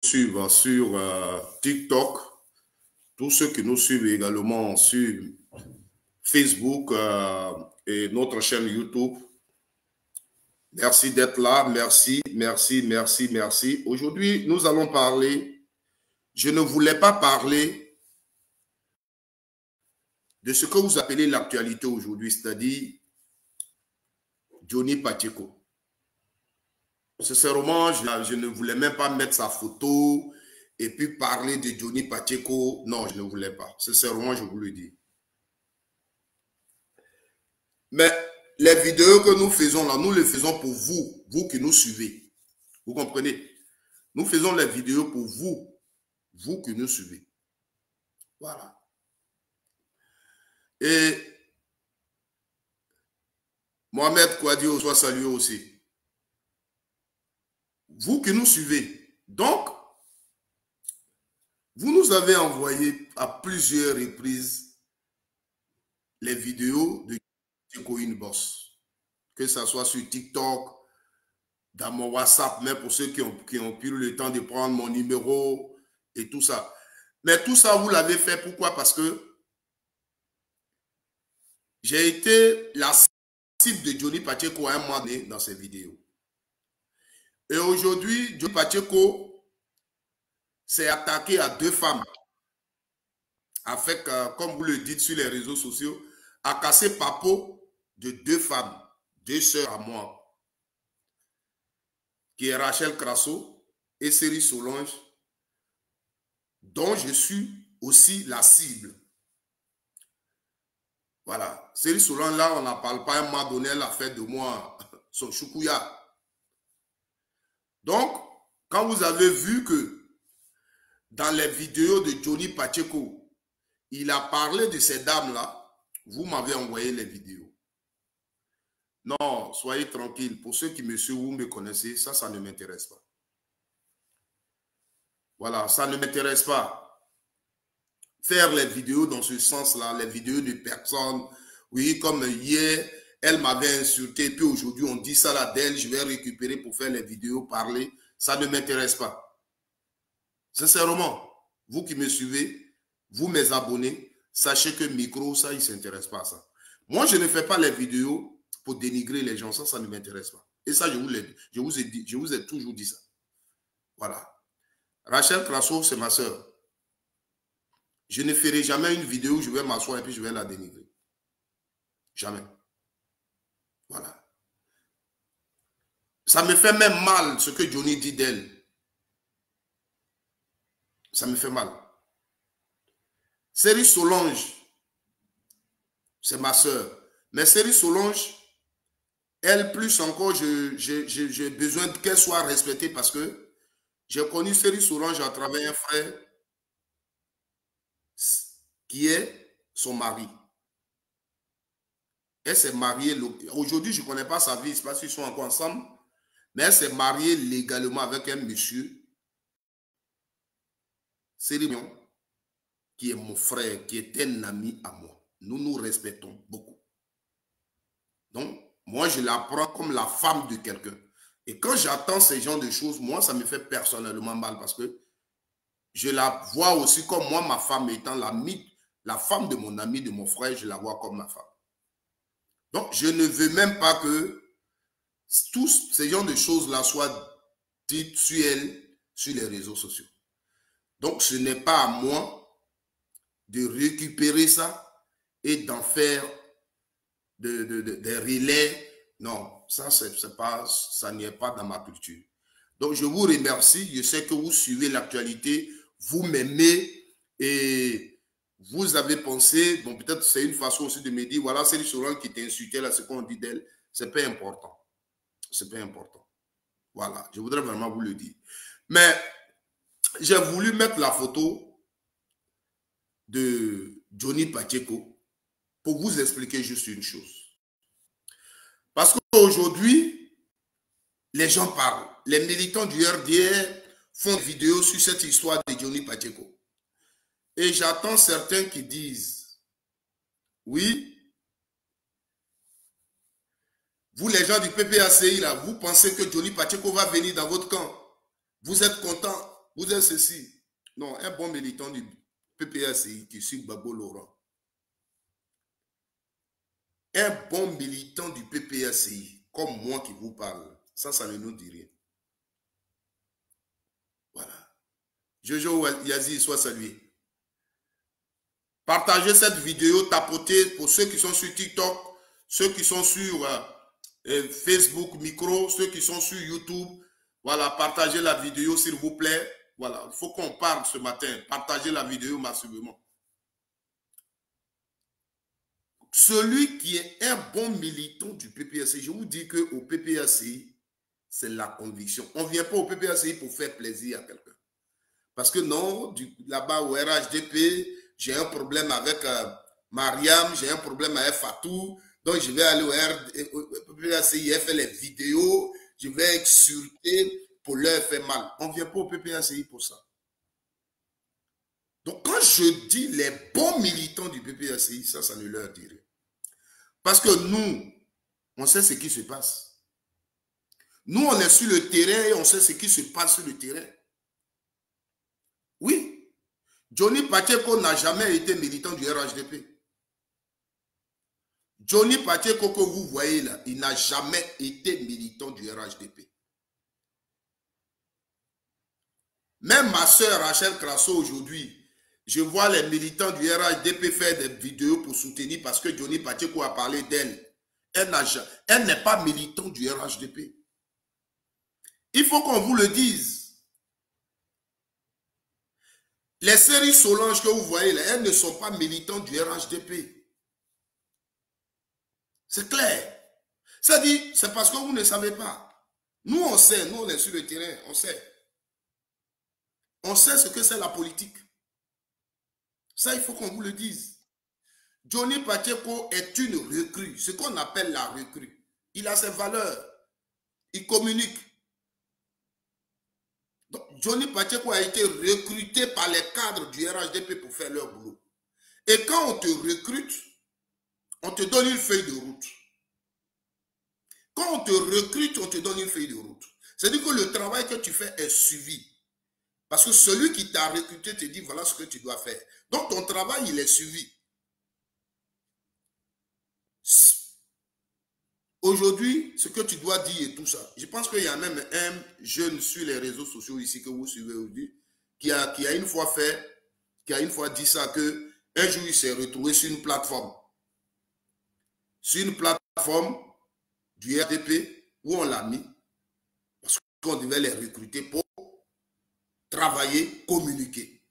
suivent sur TikTok, tous ceux qui nous suivent également sur Facebook et notre chaîne YouTube. Merci d'être là. Merci, merci, merci, merci. Aujourd'hui, nous allons parler. Je ne voulais pas parler de ce que vous appelez l'actualité aujourd'hui, c'est-à-dire Johnny Pacheco. Sincèrement, je ne voulais même pas mettre sa photo et puis parler de Johnny Pacheco. Non, je ne voulais pas. Sincèrement, je vous le dis. Mais les vidéos que nous faisons là, nous les faisons pour vous, vous qui nous suivez. Vous comprenez? Nous faisons les vidéos pour vous, vous qui nous suivez. Voilà. Et Mohamed Kouadio soit salué aussi. Vous qui nous suivez. Donc, vous nous avez envoyé à plusieurs reprises les vidéos de Pacheco Inbox. Que ce soit sur TikTok, dans mon WhatsApp, même pour ceux qui ont pris le temps de prendre mon numéro et tout ça. Mais tout ça, vous l'avez fait. Pourquoi? Parce que j'ai été la cible de Johnny Pacheco à un moment donné dans ces vidéos. Et aujourd'hui, Johnny Pacheco s'est attaqué à deux femmes. Avec, comme vous le dites sur les réseaux sociaux, a cassé papeau de deux femmes, deux sœurs à moi, qui est Rachel Crasso et Série Solange, dont je suis aussi la cible. Voilà. Série Solange, là, on n'en parle pas. À un moment donné, elle a fait de moi son choukouya. Donc, quand vous avez vu que dans les vidéos de Johnny Pacheco, il a parlé de ces dames-là, vous m'avez envoyé les vidéos. Non, soyez tranquille. Pour ceux qui me suivent, vous me connaissez, ça ne m'intéresse pas. Voilà, ça ne m'intéresse pas. Faire les vidéos dans ce sens-là, les vidéos de personnes, oui, comme hier, elle m'avait insulté, puis aujourd'hui, on dit ça là d'elle, je vais récupérer pour faire les vidéos, parler, ça ne m'intéresse pas. Sincèrement, vous qui me suivez, vous mes abonnés, sachez que micro, ça, il ne s'intéresse pas à ça. Moi, je ne fais pas les vidéos pour dénigrer les gens, ça ne m'intéresse pas. Et ça, je vous ai toujours dit ça. Voilà. Rachel Crasso, c'est ma soeur. Je ne ferai jamais une vidéo où je vais m'asseoir et puis je vais la dénigrer. Jamais. Voilà. Ça me fait même mal ce que Johnny dit d'elle. Ça me fait mal. Série Solange, c'est ma soeur. Mais Série Solange, elle plus encore, j'ai besoin qu'elle soit respectée parce que j'ai connu Série Solange à travers un frère qui est son mari. Elle s'est mariée. Aujourd'hui, je ne connais pas sa vie, je ne sais pas s'ils sont encore ensemble, mais elle s'est mariée légalement avec un monsieur, Sérignon, qui est mon frère, qui est un ami à moi. Nous nous respectons beaucoup. Donc, moi, je la prends comme la femme de quelqu'un. Et quand j'attends ce genre de choses, moi, ça me fait personnellement mal parce que je la vois aussi comme moi, ma femme étant la femme de mon ami, de mon frère, je la vois comme ma femme. Donc, je ne veux même pas que tous ces genres de choses-là soient dites sur elle, sur les réseaux sociaux. Donc, ce n'est pas à moi de récupérer ça et d'en faire des relais. Non, ça n'y est pas dans ma culture. Donc, je vous remercie. Je sais que vous suivez l'actualité, vous m'aimez et vous avez pensé, bon, peut-être c'est une façon aussi de me dire, voilà, c'est le Solange qui t'a insulté, là, ce qu'on dit d'elle, c'est pas important. C'est pas important. Voilà, je voudrais vraiment vous le dire. Mais j'ai voulu mettre la photo de Johnny Pacheco pour vous expliquer juste une chose. Parce qu'aujourd'hui, les gens parlent. Les militants du RDR font des vidéos sur cette histoire de Johnny Pacheco. Et j'attends certains qui disent, oui, vous les gens du PPACI, là, vous pensez que Johnny Pacheco va venir dans votre camp. Vous êtes content Vous êtes ceci. Non, un bon militant du PPACI qui suit Gbagbo Laurent. Un bon militant du PPACI, comme moi qui vous parle, ça ne nous dit rien. Voilà. Jojo Yazi, soit salué. Partagez cette vidéo, tapotez pour ceux qui sont sur TikTok, ceux qui sont sur Facebook, micro, ceux qui sont sur YouTube. Voilà, partagez la vidéo s'il vous plaît. Voilà, il faut qu'on parle ce matin. Partagez la vidéo massivement. Celui qui est un bon militant du PPACI, je vous dis qu'au PPACI, c'est la conviction. On ne vient pas au PPACI pour faire plaisir à quelqu'un. Parce que non, là-bas au RHDP, j'ai un problème avec Mariam, j'ai un problème avec Fatou, donc je vais aller au PPACI, faire les vidéos, je vais insulter pour leur faire mal. On ne vient pas au PPACI pour ça. Donc quand je dis les bons militants du PPACI, ça ne leur dit rien. Parce que nous, on sait ce qui se passe. Nous, on est sur le terrain et on sait ce qui se passe sur le terrain. Oui, Johnny Pacheco n'a jamais été militant du RHDP. Johnny Pacheco que vous voyez là, il n'a jamais été militant du RHDP. Même ma soeur Rachel Crasso aujourd'hui, je vois les militants du RHDP faire des vidéos pour soutenir parce que Johnny Pacheco a parlé d'elle. Elle n'est pas militant du RHDP. Il faut qu'on vous le dise. Les séries Solange que vous voyez là, elles ne sont pas militantes du RHDP. C'est clair. Ça dit, c'est parce que vous ne savez pas. Nous, on sait, nous, on est sur le terrain, on sait. On sait ce que c'est la politique. Ça, il faut qu'on vous le dise. Johnny Pacheco est une recrue, ce qu'on appelle la recrue. Il a ses valeurs. Il communique. Donc, Johnny Pacheco a été recruté par les cadres du RHDP pour faire leur boulot. Et quand on te recrute, on te donne une feuille de route. Quand on te recrute, on te donne une feuille de route. C'est-à-dire que le travail que tu fais est suivi. Parce que celui qui t'a recruté te dit, voilà ce que tu dois faire. Donc, ton travail, il est suivi. Aujourd'hui, ce que tu dois dire et tout ça, je pense qu'il y a même un jeune sur les réseaux sociaux ici que vous suivez aujourd'hui, qui a une fois dit ça, que un jour il s'est retrouvé sur une plateforme. Sur une plateforme du RDP où on l'a mis, parce qu'on devait les recruter pour travailler, communiquer.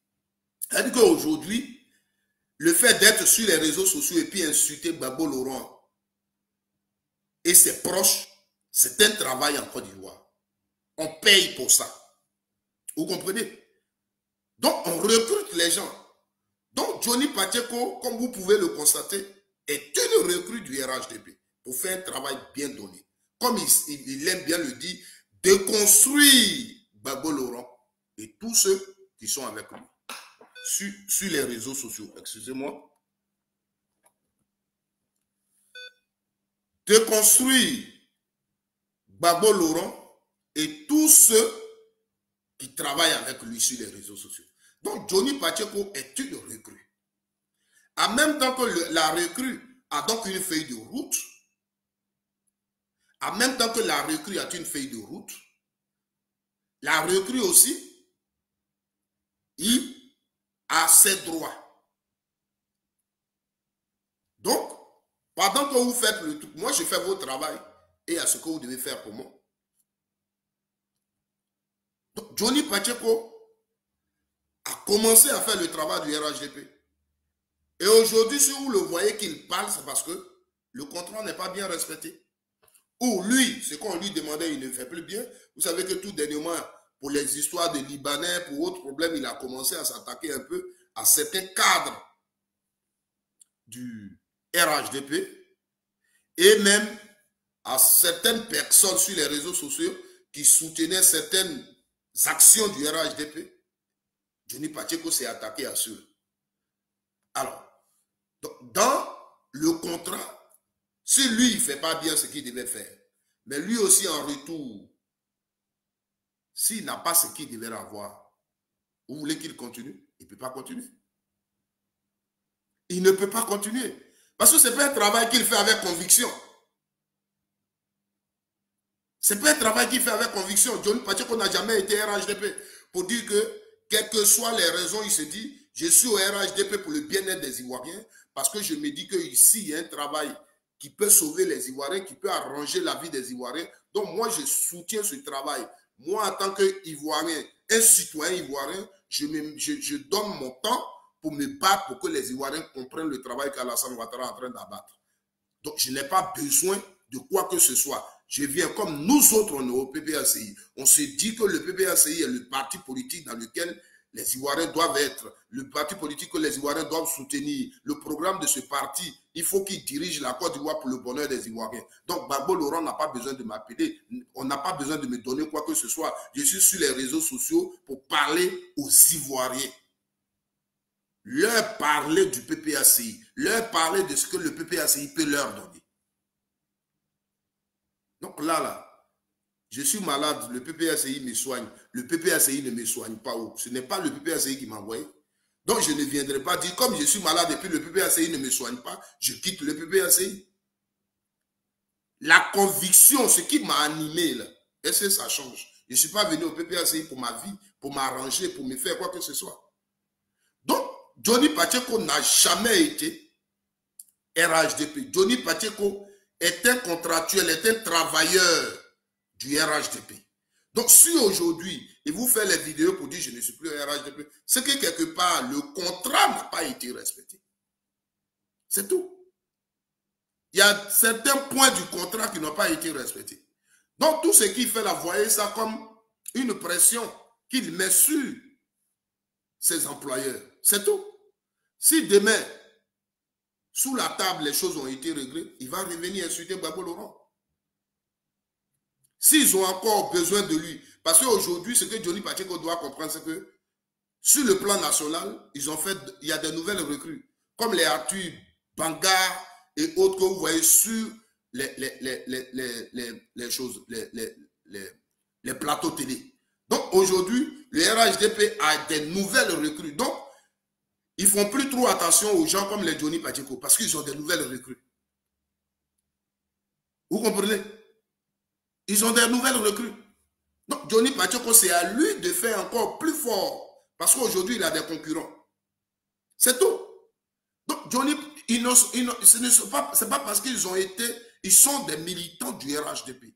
C'est-à-dire qu'aujourd'hui, le fait d'être sur les réseaux sociaux et puis insulter Gbagbo Laurent et ses proches, c'est un travail en Côte d'Ivoire. On paye pour ça. Vous comprenez? Donc, on recrute les gens. Donc, Johnny Pacheco, comme vous pouvez le constater, est une recrue du RHDP pour faire un travail bien donné. Comme il aime bien le dire, de construire Gbagbo Laurent et tous ceux qui sont avec lui sur les réseaux sociaux. Excusez-moi. De construire Gbagbo Laurent et tous ceux qui travaillent avec lui sur les réseaux sociaux. Donc, Johnny Pacheco est une recrue. En même temps que la recrue a donc une feuille de route, en même temps que la recrue a une feuille de route, la recrue aussi, il a ses droits. Donc, pendant que vous faites le truc, moi je fais votre travail et il y a ce que vous devez faire pour moi. Donc, Johnny Pacheco a commencé à faire le travail du RHDP. Et aujourd'hui, si vous le voyez qu'il parle, c'est parce que le contrat n'est pas bien respecté. Ou lui, ce qu'on lui demandait, il ne fait plus bien. Vous savez que tout dernièrement, pour les histoires de Libanais, pour autres problèmes, il a commencé à s'attaquer un peu à certains cadres du RHDP et même à certaines personnes sur les réseaux sociaux qui soutenaient certaines actions du RHDP. Johnny Pacheco s'est attaqué à ceux. Alors, dans le contrat, si lui, il ne fait pas bien ce qu'il devait faire, mais lui aussi en retour, s'il n'a pas ce qu'il devait avoir, Vous voulez qu'il continue? Il ne peut pas continuer. Il ne peut pas continuer. Parce que ce n'est pas un travail qu'il fait avec conviction. Ce n'est pas un travail qu'il fait avec conviction. Johnny Pacheco n'a jamais été RHDP pour dire que, quelles que soient les raisons, il se dit, je suis au RHDP pour le bien-être des Ivoiriens, parce que je me dis qu'ici, il y a un travail qui peut sauver les Ivoiriens, qui peut arranger la vie des Ivoiriens. Donc, moi, je soutiens ce travail. Moi, en tant qu'Ivoirien, un citoyen ivoirien, je donne mon temps pour me battre pour que les Ivoiriens comprennent le travail qu'Alassane Ouattara est en train d'abattre. Donc, je n'ai pas besoin de quoi que ce soit. Je viens comme nous autres, on est au PPACI. On se dit que le PPACI est le parti politique dans lequel les Ivoiriens doivent être, le parti politique que les Ivoiriens doivent soutenir. Le programme de ce parti, il faut qu'il dirige la Côte d'Ivoire pour le bonheur des Ivoiriens. Donc, Gbagbo Laurent n'a pas besoin de m'appeler. On n'a pas besoin de me donner quoi que ce soit. Je suis sur les réseaux sociaux pour parler aux Ivoiriens. Leur parler du PPACI. Leur parler de ce que le PPACI peut leur donner. Donc là, je suis malade, le PPACI me soigne. Le PPACI ne me soigne pas. Ce n'est pas le PPACI qui m'a envoyé. Donc je ne viendrai pas dire, comme je suis malade et puis le PPACI ne me soigne pas, je quitte le PPACI. La conviction, ce qui m'a animé, là, est-ce que ça change? Je ne suis pas venu au PPACI pour ma vie, pour m'arranger, pour me faire quoi que ce soit. Donc, Johnny Pacheco n'a jamais été RHDP. Johnny Pacheco est un contractuel, est un travailleur du RHDP. Donc, si aujourd'hui, il vous fait les vidéos pour dire je ne suis plus RHDP, c'est que quelque part, le contrat n'a pas été respecté. C'est tout. Il y a certains points du contrat qui n'ont pas été respectés. Donc, tout ce qui fait la voyer ça comme une pression qu'il met sur ses employeurs. C'est tout. Si demain, sous la table, les choses ont été réglées, il va revenir insulter Gbagbo Laurent. S'ils ont encore besoin de lui, parce qu'aujourd'hui, ce que Johnny Pacheco doit comprendre, c'est que sur le plan national, ils ont fait, il y a de nouvelles recrues, comme les Arthur Banga et autres que vous voyez sur les choses, les plateaux télé. Donc aujourd'hui, le RHDP a des nouvelles recrues. Donc, ils ne font plus trop attention aux gens comme les Johnny Pacheco parce qu'ils ont des nouvelles recrues. Vous comprenez? Ils ont des nouvelles recrues. Donc, Johnny Pacheco, c'est à lui de faire encore plus fort parce qu'aujourd'hui, il a des concurrents. C'est tout. Donc, Johnny, ce n'est pas parce qu'ils ont été, ils sont des militants du RHDP.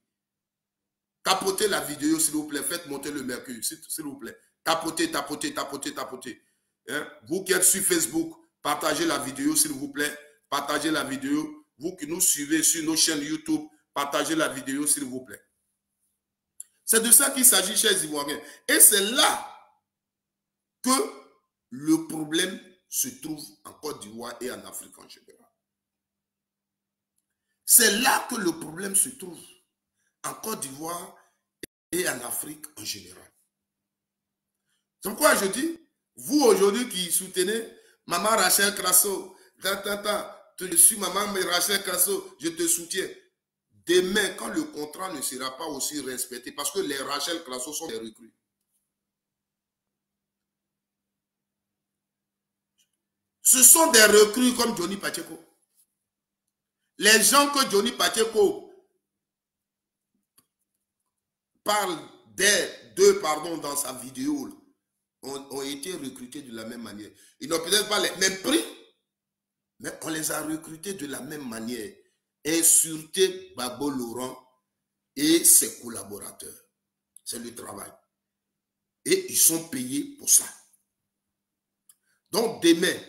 Tapotez la vidéo, s'il vous plaît. Faites monter le mercure, s'il vous plaît. Tapotez, tapotez, tapotez, tapotez. Hein? Vous qui êtes sur Facebook, partagez la vidéo, s'il vous plaît. Partagez la vidéo. Vous qui nous suivez sur nos chaînes YouTube, partagez la vidéo, s'il vous plaît. C'est de ça qu'il s'agit, chers Ivoiriens. Et c'est là que le problème se trouve en Côte d'Ivoire et en Afrique en général. C'est là que le problème se trouve en Côte d'Ivoire et en Afrique en général. C'est pourquoi je dis, vous aujourd'hui qui soutenez Maman Rachel Crasso, je suis Maman Rachel Crasso, je te soutiens. Demain, quand le contrat ne sera pas aussi respecté, parce que les Rachel Crasso sont des recrues. Ce sont des recrues comme Johnny Pacheco. Les gens que Johnny Pacheco parle d'eux, dans sa vidéo, ont été recrutés de la même manière. Ils n'ont peut-être pas les mêmes prix, mais on les a recrutés de la même manière. Insulter Gbagbo Laurent et ses collaborateurs. C'est le travail. Et ils sont payés pour ça. Donc demain,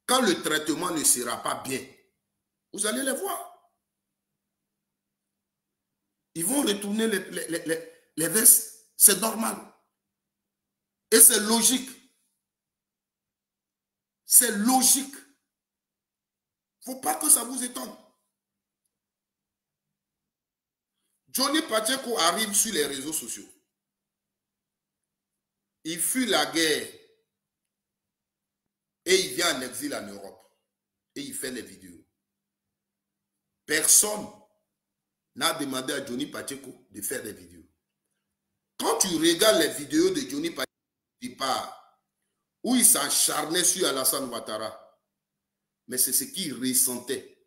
quand le traitement ne sera pas bien, vous allez les voir. Ils vont retourner les vestes. C'est normal. Et c'est logique. C'est logique. Il ne faut pas que ça vous étonne. Johnny Pacheco arrive sur les réseaux sociaux. Il fuit la guerre. Et il vient en exil en Europe. Et il fait les vidéos. Personne n'a demandé à Johnny Pacheco de faire des vidéos. Quand tu regardes les vidéos de Johnny Pacheco, il part. où il s'acharnait sur Alassane Ouattara. Mais c'est ce qu'il ressentait.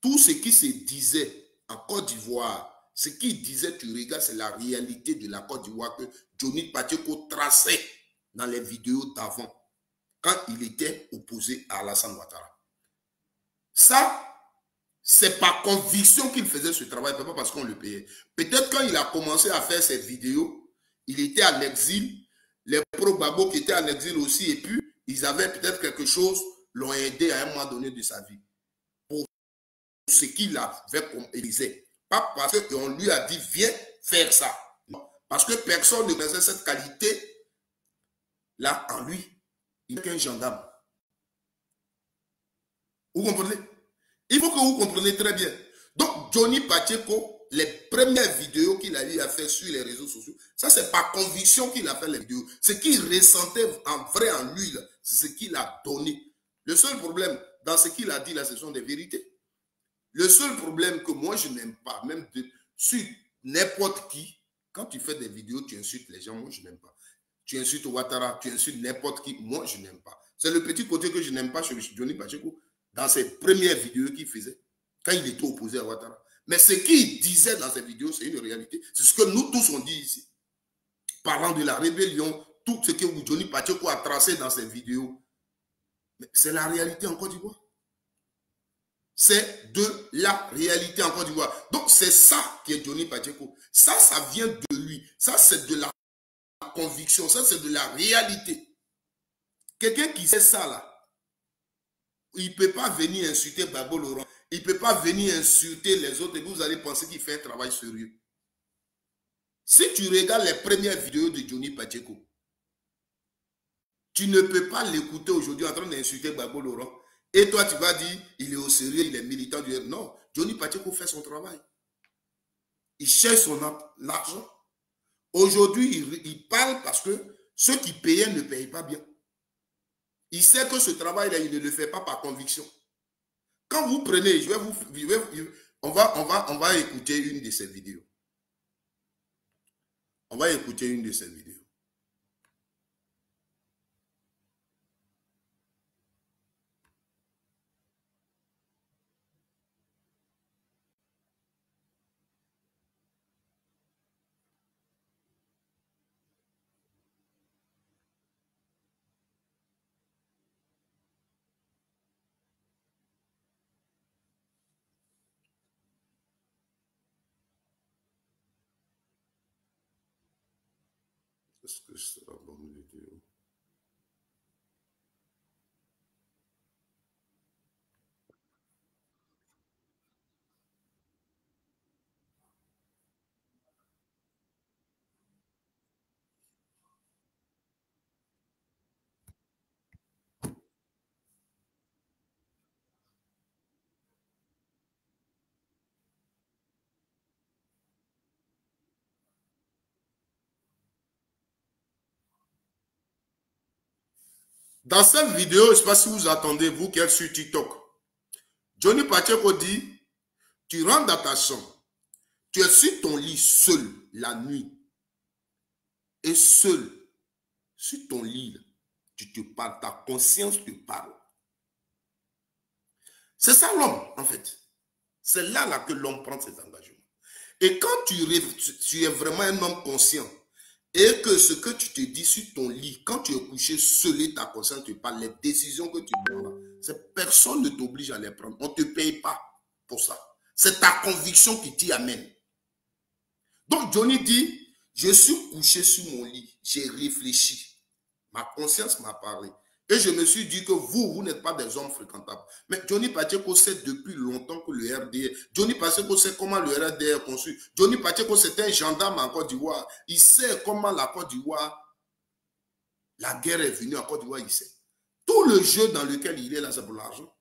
Tout ce qui se disait en Côte d'Ivoire, ce qu'il disait, tu regardes, c'est la réalité de la Côte d'Ivoire que Johnny Pacheco traçait dans les vidéos d'avant, quand il était opposé à Alassane Ouattara. Ça, c'est par conviction qu'il faisait ce travail, pas parce qu'on le payait. Peut-être quand il a commencé à faire cette vidéo, il était en exil, les pro-Gbagbo qui étaient en exil aussi, et puis ils avaient peut-être quelque chose, l'ont aidé à un moment donné de sa vie. Pour ce qu'il avait comme Élysée. Pas parce qu'on lui a dit, viens faire ça. Non. Parce que personne ne connaissait cette qualité-là en lui. Il n'est qu'un gendarme. Vous comprenez? Il faut que vous compreniez très bien. Donc, Johnny Pacheco, les premières vidéos qu'il a eu à faire sur les réseaux sociaux, ça c'est par conviction qu'il a fait les vidéos. Ce qu'il ressentait en vrai en lui, c'est ce qu'il a donné. Le seul problème dans ce qu'il a dit là, ce sont des vérités. Le seul problème que moi je n'aime pas, même sur n'importe qui, quand tu fais des vidéos, tu insultes les gens, moi je n'aime pas. Tu insultes Ouattara, tu insultes n'importe qui, moi je n'aime pas. C'est le petit côté que je n'aime pas chez Johnny Pacheco. Dans ses premières vidéos qu'il faisait, quand il était opposé à Ouattara. Mais ce qu'il disait dans ces vidéos, c'est une réalité. C'est ce que nous tous on dit ici. Parlant de la rébellion, tout ce que Johnny Pacheco a tracé dans ses vidéos, c'est la réalité en Côte d'Ivoire. C'est de la réalité en Côte d'Ivoire. Donc c'est ça qui est Johnny Pacheco. Ça vient de lui. Ça, c'est de la conviction. Ça, c'est de la réalité. Quelqu'un qui sait ça là, il ne peut pas venir insulter Gbagbo Laurent. Il ne peut pas venir insulter les autres et vous allez penser qu'il fait un travail sérieux. Si tu regardes les premières vidéos de Johnny Pacheco, tu ne peux pas l'écouter aujourd'hui en train d'insulter Gbagbo Laurent. Et toi, tu vas dire, il est au sérieux, il est militant du... Non, Johnny Pacheco fait son travail. Il cherche son argent. Aujourd'hui, il parle parce que ceux qui payaient ne payent pas bien. Il sait que ce travail-là, il ne le fait pas par conviction. Quand vous prenez, on va écouter une de ces vidéos. On va écouter une de ces vidéos. Est-ce que c'est la bonne vidéo? Dans cette vidéo, je ne sais pas si vous attendez, vous qui êtes sur TikTok, Johnny Pacheco dit, tu rentres dans ta chambre, tu es sur ton lit seul la nuit, et seul, sur ton lit, tu te parles, ta conscience te parle. C'est ça l'homme, en fait. C'est là que l'homme prend ses engagements. Et quand tu es vraiment un homme conscient, et que ce que tu te dis sur ton lit, quand tu es couché seul et ta conscience te parle, les décisions que tu prends, personne ne t'oblige à les prendre. On ne te paye pas pour ça. C'est ta conviction qui t'y amène. Donc Johnny dit, je suis couché sur mon lit, j'ai réfléchi. Ma conscience m'a parlé. Et je me suis dit que vous n'êtes pas des hommes fréquentables. Mais Johnny Pacheco sait depuis longtemps que le RDR, Johnny Pacheco sait comment le RDR est conçu. Johnny Pacheco, c'est un gendarme en Côte d'Ivoire. Il sait comment la Côte d'Ivoire, la guerre est venue en Côte d'Ivoire, il sait. Tout le jeu dans lequel il est là, c'est pour l'argent.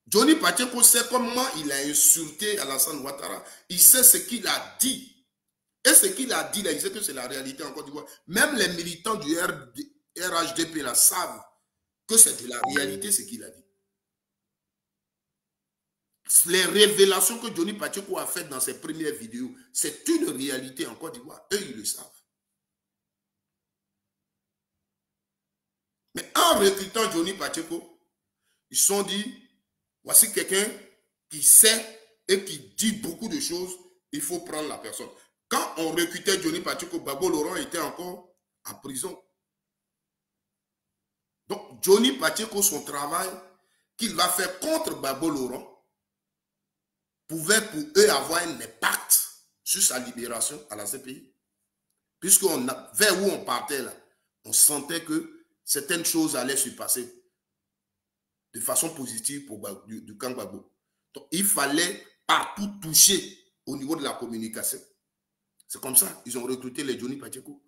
Johnny Pacheco sait comment il a insulté Alassane Ouattara. Il sait ce qu'il a dit. Et ce qu'il a dit là, il sait que c'est la réalité en Côte d'Ivoire. Même les militants du RHDP là savent que c'est de la réalité ce qu'il a dit. Les révélations que Johnny Pacheco a faites dans ses premières vidéos, c'est une réalité en Côte d'Ivoire. Eux, ils le savent. en recrutant Johnny Pacheco, ils se sont dit, voici quelqu'un qui sait et qui dit beaucoup de choses, il faut prendre la personne. Quand on recrutait Johnny Pacheco, Gbagbo Laurent était encore en prison. Donc, Johnny Pacheco, son travail qu'il va faire contre Gbagbo Laurent, pouvait pour eux avoir un impact sur sa libération à la CPI. Puisqu'on a, vers où on partait là, on sentait que certaines choses allaient se passer de façon positive pour du camp Gbagbo. Donc, il fallait partout toucher au niveau de la communication. C'est comme ça, ils ont recruté les Johnny Pacheco.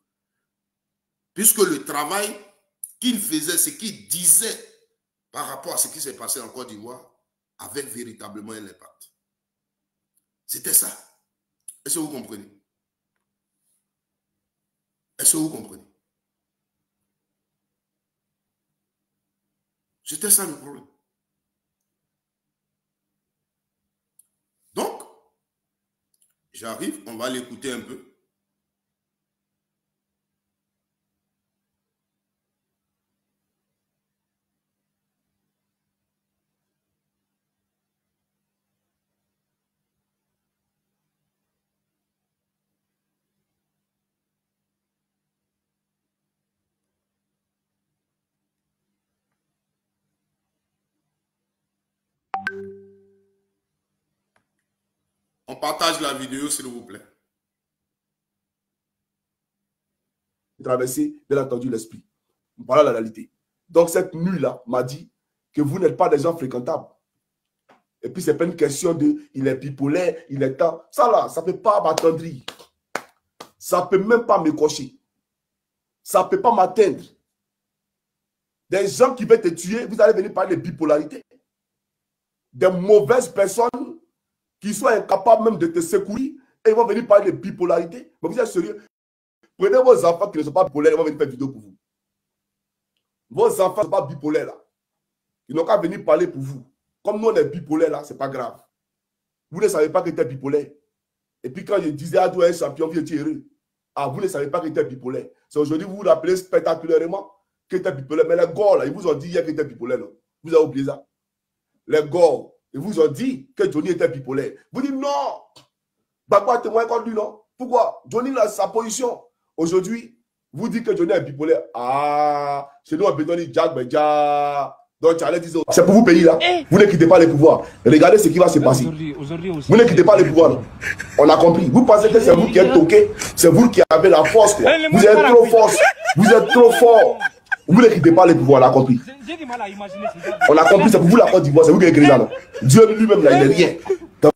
Puisque le travail qu'il faisait, ce qu'il disait par rapport à ce qui s'est passé en Côte d'Ivoire, avait véritablement un impact. C'était ça. Est-ce que vous comprenez? Est-ce que vous comprenez? C'était ça le problème. Donc, j'arrive, on va l'écouter un peu. On partage la vidéo, s'il vous plaît. Traverser, bien entendu, l'esprit. Voilà la réalité. Donc, cette nuit-là m'a dit que vous n'êtes pas des gens fréquentables. Et puis, ce n'est pas une question de il est bipolaire, il est temps. Ça là, ça ne peut pas m'attendrir. Ça ne peut même pas me cocher. Ça ne peut pas m'atteindre. Des gens qui veulent te tuer, vous allez venir parler de bipolarité. Des mauvaises personnes qui sont incapables même de te secourir et ils vont venir parler de bipolarité. Mais vous êtes sérieux? Prenez vos enfants qui ne sont pas bipolaires, ils vont venir faire une vidéo pour vous. Vos enfants ne sont pas bipolaires là. Ils n'ont qu'à venir parler pour vous. Comme nous on est bipolaires là, ce n'est pas grave. Vous ne savez pas que tu es bipolaire. Et puis quand je disais à toi un champion, vous étiez heureux. Ah, vous ne savez pas que tu es bipolaire. C'est aujourd'hui vous vous rappelez spectaculairement que tu es bipolaire. Mais les gars là, ils vous ont dit hier que tu es bipolaire. Non? Vous avez oublié ça. Les gars, ils vous ont dit que Johnny était bipolaire. Vous dites non. Bagba témoin contre lui, non? Pourquoi? Johnny a sa position. Aujourd'hui, vous dites que Johnny est bipolaire. Ah, chez nous, on peut dire Jack, mais Jack. Donc, c'est pour vous payer là. Vous ne quittez pas les pouvoirs. Regardez ce qui va se passer. Vous ne quittez pas les pouvoirs. On a compris. Vous pensez que c'est vous qui êtes toqué. C'est vous qui avez la force. Quoi. Vous êtes trop fort. Vous êtes trop fort. Vous ne quittez pas les pouvoirs. On a compris. On a compris. C'est pour vous la Côte d'Ivoire. C'est vous qui êtes écrit là. Dieu lui-même, là, il n'est rien. Donc,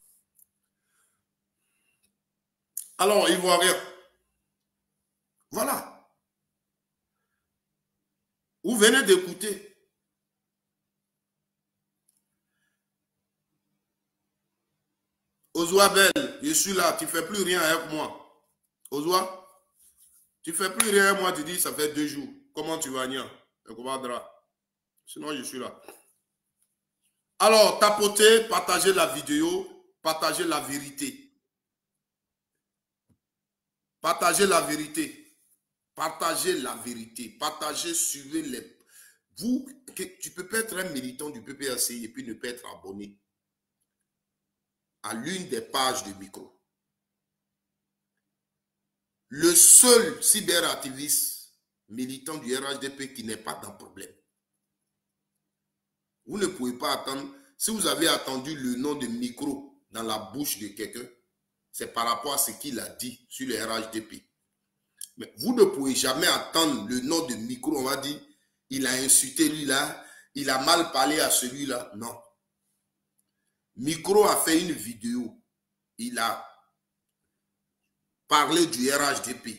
alors, Ivoirien. Voilà. Vous venez d'écouter. Ozoa Belle, je suis là, tu ne fais plus rien avec moi. Ozoa, tu ne fais plus rien avec moi, tu dis ça fait 2 jours. Comment tu vas, Nia? Sinon, je suis là. Alors, tapotez, partagez la vidéo, partagez la vérité. Partagez la vérité. Partagez la vérité. Partagez, suivez les... Vous, tu peux pas être un militant du PPAC et puis ne pas être abonné à l'une des pages de micro. Le seul cyberactiviste militant du RHDP qui n'est pas dans problème. Vous ne pouvez pas attendre. Si vous avez attendu le nom de micro dans la bouche de quelqu'un, c'est par rapport à ce qu'il a dit sur le RHDP. Mais vous ne pouvez jamais attendre le nom de micro. On va dire, il a insulté lui-là, il a mal parlé à celui-là. Non. Micro a fait une vidéo. Il a parlé du RHDP,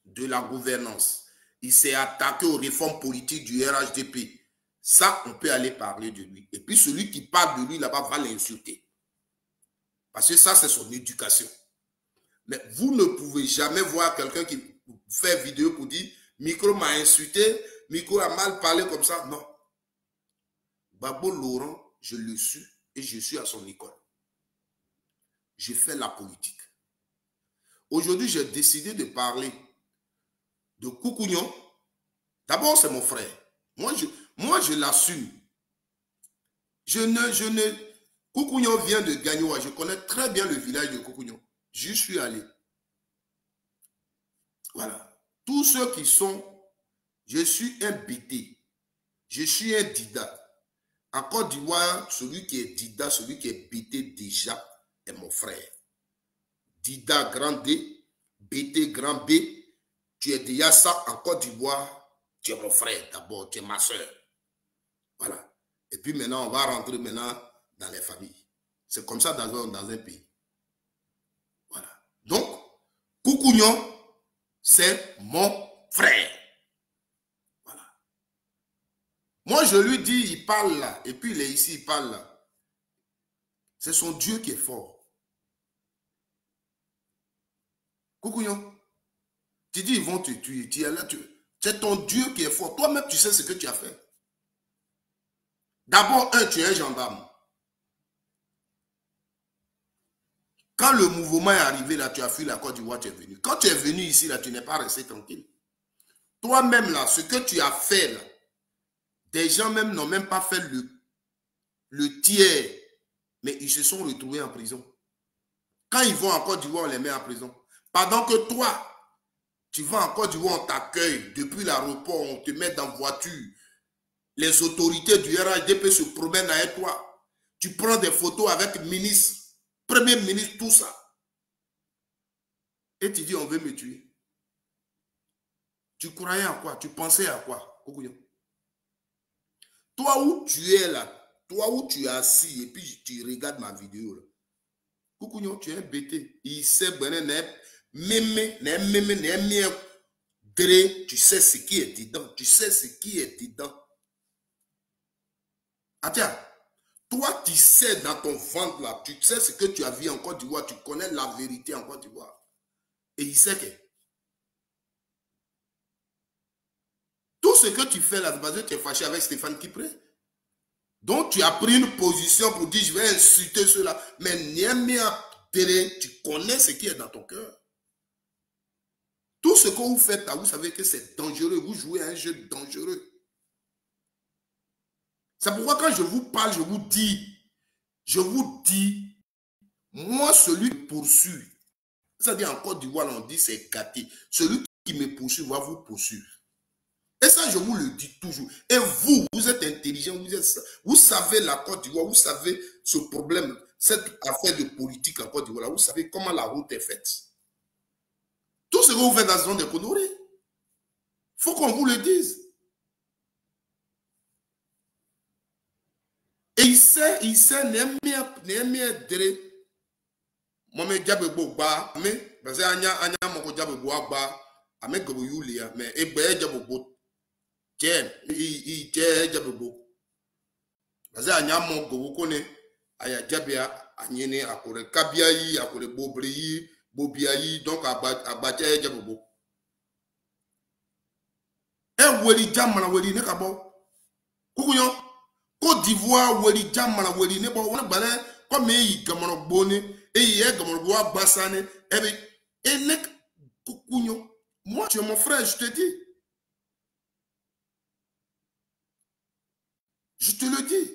de la gouvernance. Il s'est attaqué aux réformes politiques du RHDP. Ça, on peut aller parler de lui. Et puis celui qui parle de lui là-bas va l'insulter. Parce que ça, c'est son éducation. Mais vous ne pouvez jamais voir quelqu'un qui fait vidéo pour dire « Micro m'a insulté, Micro a mal parlé comme ça. » Non. Gbagbo Laurent, je le suis et je suis à son école. Je fais la politique. Aujourd'hui, j'ai décidé de parler de Koukounion. D'abord, c'est mon frère. Moi, je l'assume. Koukounion vient de Gagnoa. Je connais très bien le village de Koukounion. J'y suis allé. Voilà. Tous ceux qui sont... Je suis un BT. Je suis un Dida. En Côte d'Ivoire, celui qui est Dida, celui qui est BT déjà, est mon frère. Dida grand D, BT grand B. Tu es déjà ça en Côte d'Ivoire. Tu es mon frère d'abord, tu es ma soeur. Voilà. Et puis maintenant, on va rentrer maintenant dans les familles. C'est comme ça dans un pays. Voilà. Donc, Koukounion, c'est mon frère. Voilà. Moi, je lui dis, il parle là. Et puis il est ici, il parle là. C'est son Dieu qui est fort. Koukounion, tu dis, ils vont te tuer. Tu es là, c'est ton Dieu qui est fort. Toi-même, tu sais ce que tu as fait. D'abord, tu es un gendarme. Quand le mouvement est arrivé, là, tu as fui la Côte d'Ivoire, tu es venu. Quand tu es venu ici, là, tu n'es pas resté tranquille. Toi-même, là, ce que tu as fait, là, des gens même n'ont même pas fait le tiers, mais ils se sont retrouvés en prison. Quand ils vont en Côte d'Ivoire, on les met en prison. Pendant que toi, tu vas en Côte d'Ivoire, on t'accueille. Depuis l'aéroport, on te met dans voiture. Les autorités du RHDP se promènent avec toi. Tu prends des photos avec le ministre, premier ministre, tout ça. Et tu dis, on veut me tuer. Tu croyais à quoi? Tu pensais à quoi? Toi où tu es là, toi où tu es assis et puis tu regardes ma vidéo là. Koukounion, tu es un bêté. Il sait, tu sais ce qui est dedans. Tu sais ce qui est dedans. Ah tiens, toi tu sais dans ton ventre là, tu sais ce que tu as vu en Côte d'Ivoire, tu connais la vérité en Côte d'Ivoire. Et il sait que tout ce que tu fais là, parce que tu es fâché avec Stéphane Kipré. Donc tu as pris une position pour dire je vais insulter ceux-là. Mais tu connais ce qui est dans ton cœur. Tout ce que vous faites là, vous savez que c'est dangereux. Vous jouez à un jeu dangereux. C'est pourquoi quand je vous parle, je vous dis, moi celui qui poursuit, c'est-à-dire en Côte d'Ivoire, on dit c'est gâté. Celui qui me poursuit va vous poursuivre. Et ça, je vous le dis toujours. Et vous êtes intelligent, vous savez la Côte d'Ivoire, vous savez ce problème, cette affaire de politique en Côte d'Ivoire, vous savez comment la route est faite. Tout ce que vous faites dans ce genre de conneries, il faut qu'on vous le dise. Et il sait, Mohamed Diabebo ba, parce que anya moko Diabebo ba, ame gobo yulia, mais ebe Diabebo tien, il tien Diabebo. Parce que anya moko gobo kone, aya Diabia, anyene akore kabiayi, akore bobri, bobiayi, donc abatia Diabebo. E weli jamana weli ne kabo. Koukounion, Côte d'Ivoire weli jamana weli ne bo wana bale comme yi gamano bone. Et hier, moi, tu es mon frère, je te dis. Je te le dis.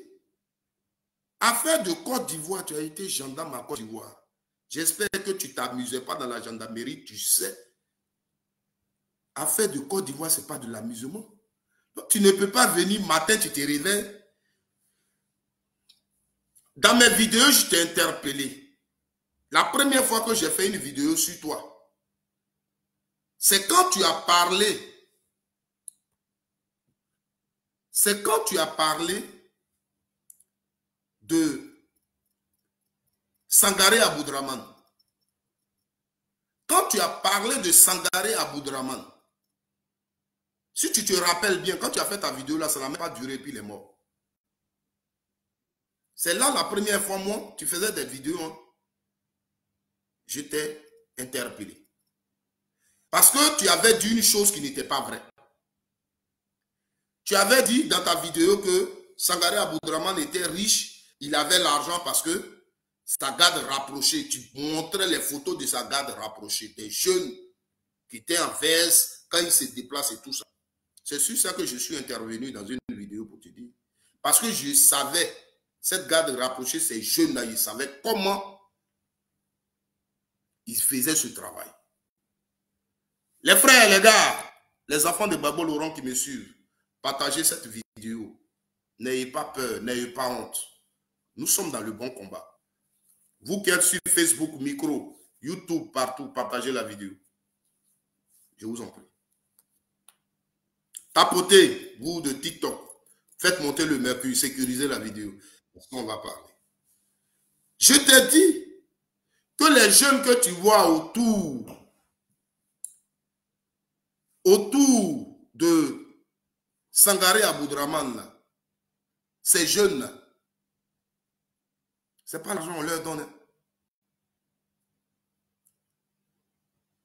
Affaire de Côte d'Ivoire, tu as été gendarme à Côte d'Ivoire. J'espère que tu ne t'amusais pas dans la gendarmerie, tu sais. Affaire de Côte d'Ivoire, ce n'est pas de l'amusement. Tu ne peux pas venir matin, tu te réveilles. Dans mes vidéos, je t'ai interpellé. La première fois que j'ai fait une vidéo sur toi, c'est quand tu as parlé. C'est quand tu as parlé de Sangaré Aboudraman. Quand tu as parlé de Sangaré Aboudraman, si tu te rappelles bien, quand tu as fait ta vidéo là, ça n'a même pas duré, puis il est mort. C'est là la première fois, moi, tu faisais des vidéos, hein, je t'ai interpellé. Parce que tu avais dit une chose qui n'était pas vraie. Tu avais dit dans ta vidéo que Sangaré Aboudraman était riche, il avait l'argent parce que sa garde rapprochée, tu montrais les photos de sa garde rapprochée, des jeunes qui étaient en veste, quand ils se déplacent et tout ça. C'est sur ça que je suis intervenu dans une vidéo pour te dire. Parce que je savais, cette garde rapprochée, ces jeunes-là, ils savaient comment ils faisaient ce travail. Les frères, les gars, les enfants de Babo Laurent qui me suivent, partagez cette vidéo. N'ayez pas peur, n'ayez pas honte. Nous sommes dans le bon combat. Vous qui êtes sur Facebook, micro, YouTube, partout, partagez la vidéo. Je vous en prie. Tapotez, vous de TikTok. Faites monter le mercure, sécurisez la vidéo. Parce qu'on va parler. Je t'ai dit que les jeunes que tu vois autour de Sangaré Aboudraman, ces jeunes-là, ce n'est pas l'argent qu'on leur donne.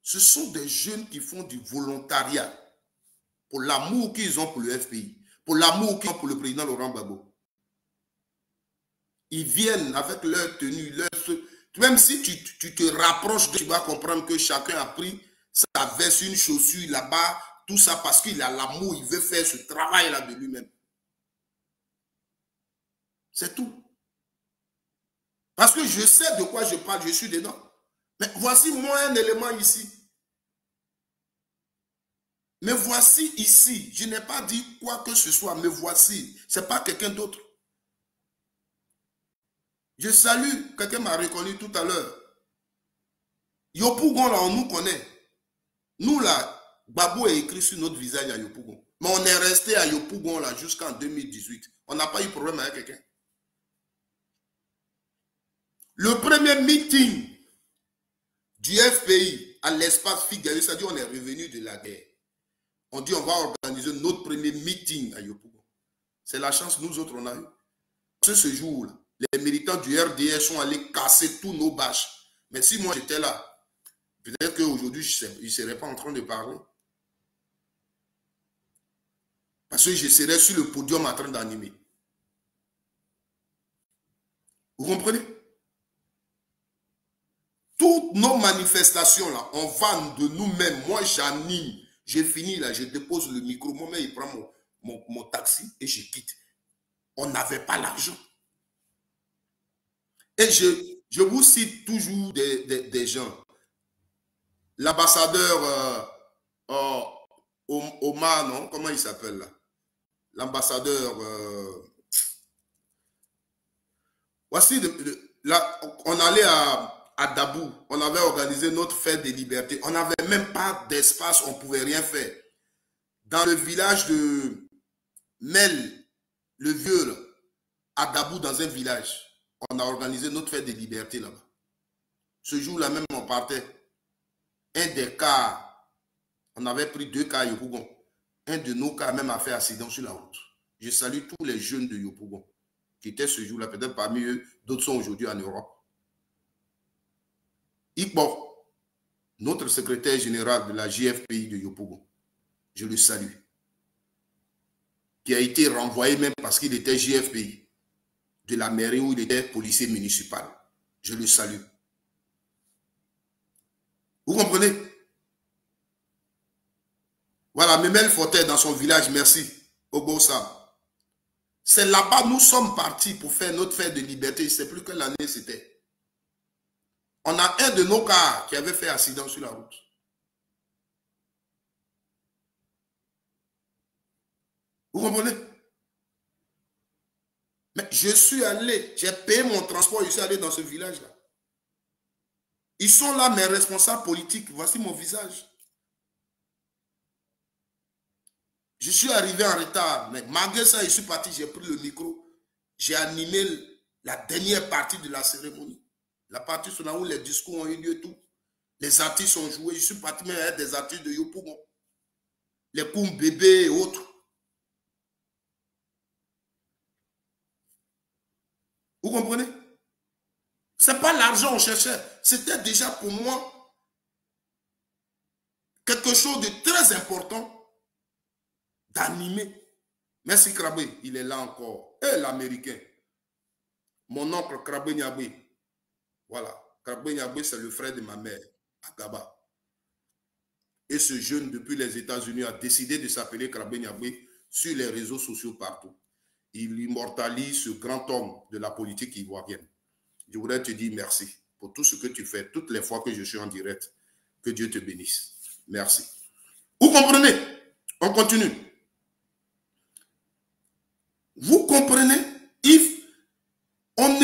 Ce sont des jeunes qui font du volontariat pour l'amour qu'ils ont pour le FPI, pour l'amour qu'ils ont pour le président Laurent Gbagbo. Ils viennent avec leur tenue, même si tu te rapproches, tu vas comprendre que chacun a pris sa veste, une chaussure là-bas, tout ça parce qu'il a l'amour, il veut faire ce travail-là de lui-même. C'est tout. Parce que je sais de quoi je parle, je suis dedans. Mais voici moi un élément ici. Mais voici ici, je n'ai pas dit quoi que ce soit, mais voici, ce n'est pas quelqu'un d'autre. Je salue, quelqu'un m'a reconnu tout à l'heure. Yopougon, là, on nous connaît. Nous, là, Gbagbo est écrit sur notre visage à Yopougon. Mais on est resté à Yopougon, là, jusqu'en 2018. On n'a pas eu de problème avec quelqu'un. Le premier meeting du FPI à l'espace Figueroa, c'est-à-dire on est revenu de la guerre. On dit on va organiser notre premier meeting à Yopougon. C'est la chance nous autres on a eu. Ce jour-là, les militants du RDS sont allés casser tous nos bâches. Mais si moi j'étais là, peut-être qu'aujourd'hui je ne serais pas en train de parler. Parce que je serais sur le podium en train d'animer. Vous comprenez? Toutes nos manifestations là, on va de nous-mêmes. Moi j'anime. J'ai fini là, je dépose le micro. Moi-même, il prend mon taxi et je quitte. On n'avait pas l'argent. Et je vous cite toujours des gens. L'ambassadeur Omar, non? Comment il s'appelle là? L'ambassadeur... voici, là, on allait à Dabou. On avait organisé notre fête des libertés. On n'avait même pas d'espace, on ne pouvait rien faire. Dans le village de Mel, le vieux, là, à Dabou, dans un village, on a organisé notre fête des libertés là-bas. Ce jour-là même, on partait. Un des cars, on avait pris 2 cars à Yopougon. Un de nos cars même a fait accident sur la route. Je salue tous les jeunes de Yopougon qui étaient ce jour-là. Peut-être parmi eux, d'autres sont aujourd'hui en Europe. Ikbo, notre secrétaire général de la JFPI de Yopougon, je le salue, qui a été renvoyé même parce qu'il était JFPI de la mairie où il était policier municipal. Je le salue. Vous comprenez? Voilà, Memel Fortet dans son village, merci, Ogosa. C'est là-bas nous sommes partis pour faire notre fête de liberté. Je ne sais plus quelle année c'était. On a un de nos cars qui avait fait accident sur la route. Vous comprenez? Mais je suis allé, j'ai payé mon transport, je suis allé dans ce village-là. Ils sont là, mes responsables politiques. Voici mon visage. Je suis arrivé en retard, mais malgré ça, je suis parti, j'ai pris le micro. J'ai animé la dernière partie de la cérémonie. La partie sur où les discours ont eu lieu, tout. Les artistes ont joué. Je suis parti même avec des artistes de Yopougon. Les Koum Bébé et autres. Vous comprenez? Ce n'est pas l'argent qu'on cherchait. C'était déjà pour moi quelque chose de très important d'animer. Merci Krabé, il est là encore. Et l'Américain. Mon oncle Krabé Niabé. Voilà. Krabé Niabé, c'est le frère de ma mère, à Gaba. Et ce jeune, depuis les États-Unis, a décidé de s'appeler Krabbe Nyaboué sur les réseaux sociaux partout. Il immortalise ce grand homme de la politique ivoirienne. Je voudrais te dire merci pour tout ce que tu fais, toutes les fois que je suis en direct. Que Dieu te bénisse. Merci. Vous comprenez? On continue. Vous comprenez? Yves,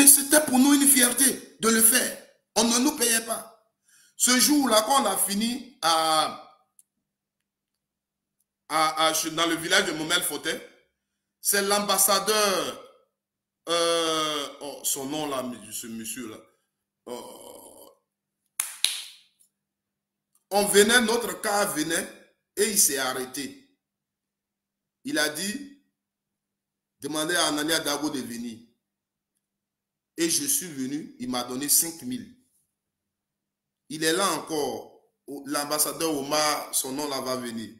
c'était pour nous une fierté de le faire. On ne nous payait pas. Ce jour-là, quand on a fini dans le village de Momel-Fotet, c'est l'ambassadeur, son nom là, ce monsieur-là, on venait, notre car venait et il s'est arrêté. Il a dit, demandez à Anania Dago de venir. Et je suis venu, il m'a donné 5 000. Il est là encore, l'ambassadeur Omar, son nom là va venir.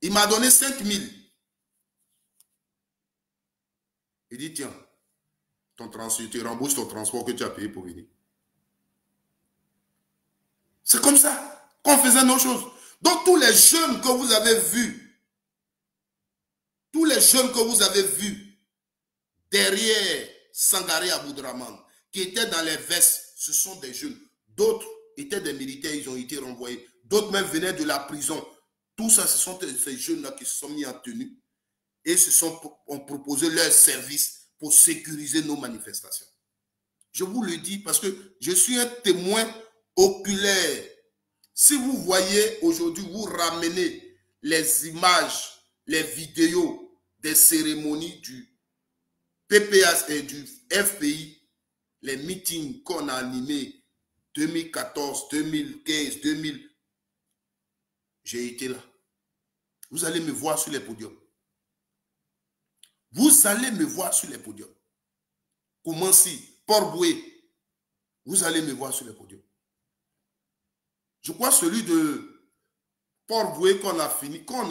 Il m'a donné 5 000. Il dit, tiens, tu rembourses ton transport que tu as payé pour venir. C'est comme ça qu'on faisait nos choses. Donc tous les jeunes que vous avez vus, derrière Sangaré Aboudraman, qui étaient dans les vestes, ce sont des jeunes. D'autres étaient des militaires, ils ont été renvoyés. D'autres même venaient de la prison. Tout ça, ce sont ces jeunes-là qui se sont mis en tenue et ont proposé leur service pour sécuriser nos manifestations. Je vous le dis parce que je suis un témoin oculaire. Si vous voyez aujourd'hui, vous ramenez les images, les vidéos des cérémonies du PPS et du FPI, les meetings qu'on a animés 2014, 2015, 2000, j'ai été là. Vous allez me voir sur les podiums. Vous allez me voir sur les podiums. Comment si, Port-Boué, vous allez me voir sur les podiums. Je crois celui de Port-Boué qu'on a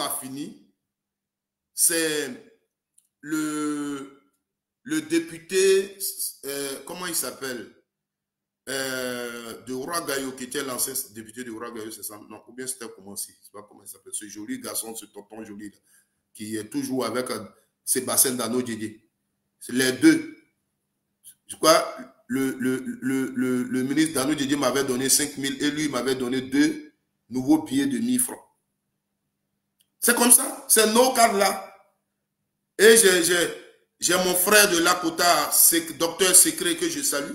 fini, c'est le député, comment il s'appelle, de Ouragayo, qui était l'ancien député de Ouragayo, c'est ça? Non, ou bien c'était comment si, je sais pas comment il s'appelle, ce joli garçon, ce tonton joli, là, qui est toujours avec Sébastien Dano Djidji. C'est les deux. Je crois le ministre Dano Djidji m'avait donné 5 000 et lui m'avait donné 2 nouveaux billets de 1000 francs. C'est comme ça, c'est nos cadres là. Et j'ai mon frère de Lakota, docteur Secret, que je salue.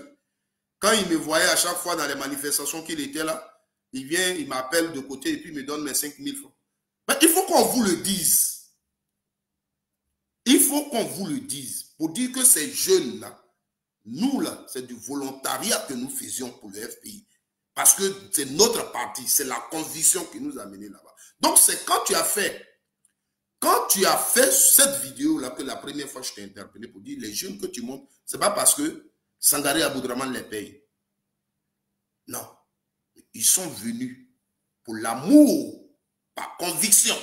Quand il me voyait à chaque fois dans les manifestations qu'il était là, il vient, il m'appelle de côté et puis il me donne mes 5 000 francs. Mais il faut qu'on vous le dise. Il faut qu'on vous le dise pour dire que ces jeunes-là, nous là, c'est du volontariat que nous faisions pour le FPI. Parce que c'est notre parti, c'est la conviction qui nous a menés là-bas. Donc c'est quand tu as fait cette vidéo-là que la première fois je t'ai interpellé pour dire les jeunes que tu montres, c'est pas parce que Sangaré Aboudraman les paye. Non. Ils sont venus pour l'amour, par conviction.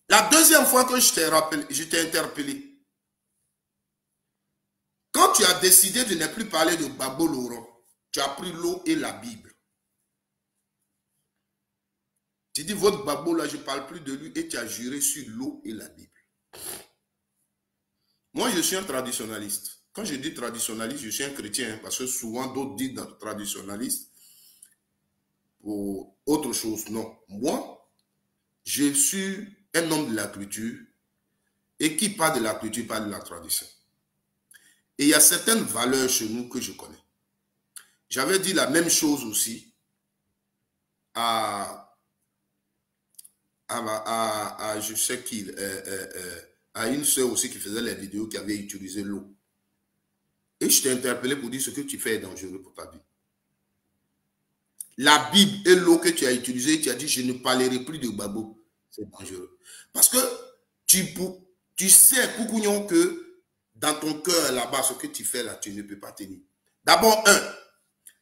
La deuxième fois que je t'ai interpellé, quand tu as décidé de ne plus parler de Babo Laurent, tu as pris l'eau et la Bible. Tu dis, votre Babo là, je ne parle plus de lui et tu as juré sur l'eau et la Bible. Moi, je suis un traditionnaliste. Quand je dis traditionnaliste, je suis un chrétien, parce que souvent d'autres disent traditionnaliste pour autre chose. Non. Moi, je suis un homme de la culture et qui parle de la culture, parle de la tradition. Et il y a certaines valeurs chez nous que je connais. J'avais dit la même chose aussi à je sais qui, à une soeur aussi qui faisait les vidéos qui avait utilisé l'eau. Et je t'ai interpellé pour dire ce que tu fais est dangereux pour ta vie. La Bible et l'eau que tu as utilisée, tu as dit je ne parlerai plus de Babo. C'est dangereux. Parce que tu sais, Koukouignon, que dans ton cœur là-bas, ce que tu fais là, tu ne peux pas tenir. D'abord,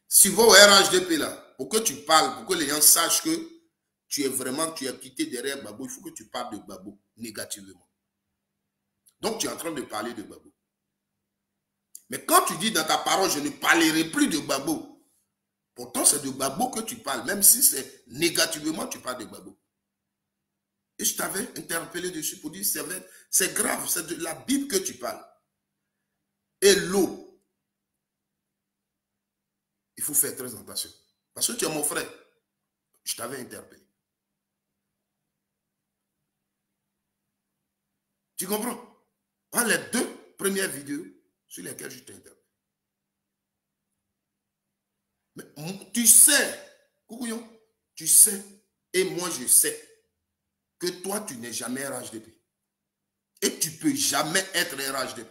si vous au RHDP là, pour que tu parles, pour que les gens sachent que tu as quitté derrière Babo, il faut que tu parles de Babo négativement. Donc, tu es en train de parler de Babo. Mais quand tu dis dans ta parole, je ne parlerai plus de Babo, Pourtant, c'est de Gbagbo que tu parles, même si c'est négativement, tu parles de Gbagbo. Et je t'avais interpellé dessus pour dire, c'est grave, c'est de la Bible que tu parles. Et l'eau, il faut faire très attention. Parce que tu es mon frère. Je t'avais interpellé. Tu comprends? Voilà les 2 premières vidéos sur lesquelles je t'ai interpellé. Mais tu sais, Koukouyon, tu sais, et moi je sais, que toi tu n'es jamais RHDP. Et tu ne peux jamais être RHDP.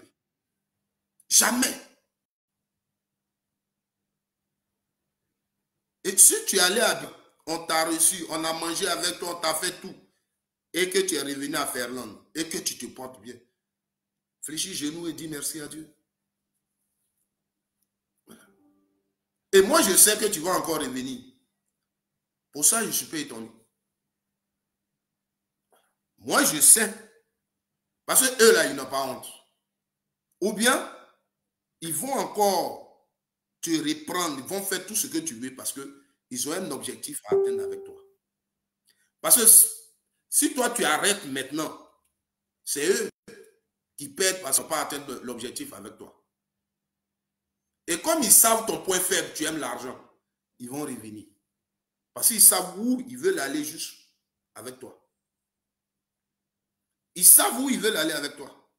Jamais. Et si tu es allé on t'a reçu, on a mangé avec toi, on t'a fait tout, et que tu es revenu à Ferland, et que tu te portes bien, fléchis genoux et dis merci à Dieu. Voilà. Et moi, je sais que tu vas encore revenir. Pour ça, je ne suis pas étonné. Moi, je sais. Parce que eux, là, ils n'ont pas honte. Ou bien, ils vont encore te reprendre, ils vont faire tout ce que tu veux parce qu'ils ont un objectif à atteindre avec toi. Parce que si toi, tu arrêtes maintenant, c'est eux qui perdent parce qu'ils n'ont pas atteint l'objectif avec toi. Et comme ils savent ton point faible, tu aimes l'argent, ils vont revenir. Parce qu'ils savent où ils veulent aller juste avec toi. Ils savent où ils veulent aller avec toi.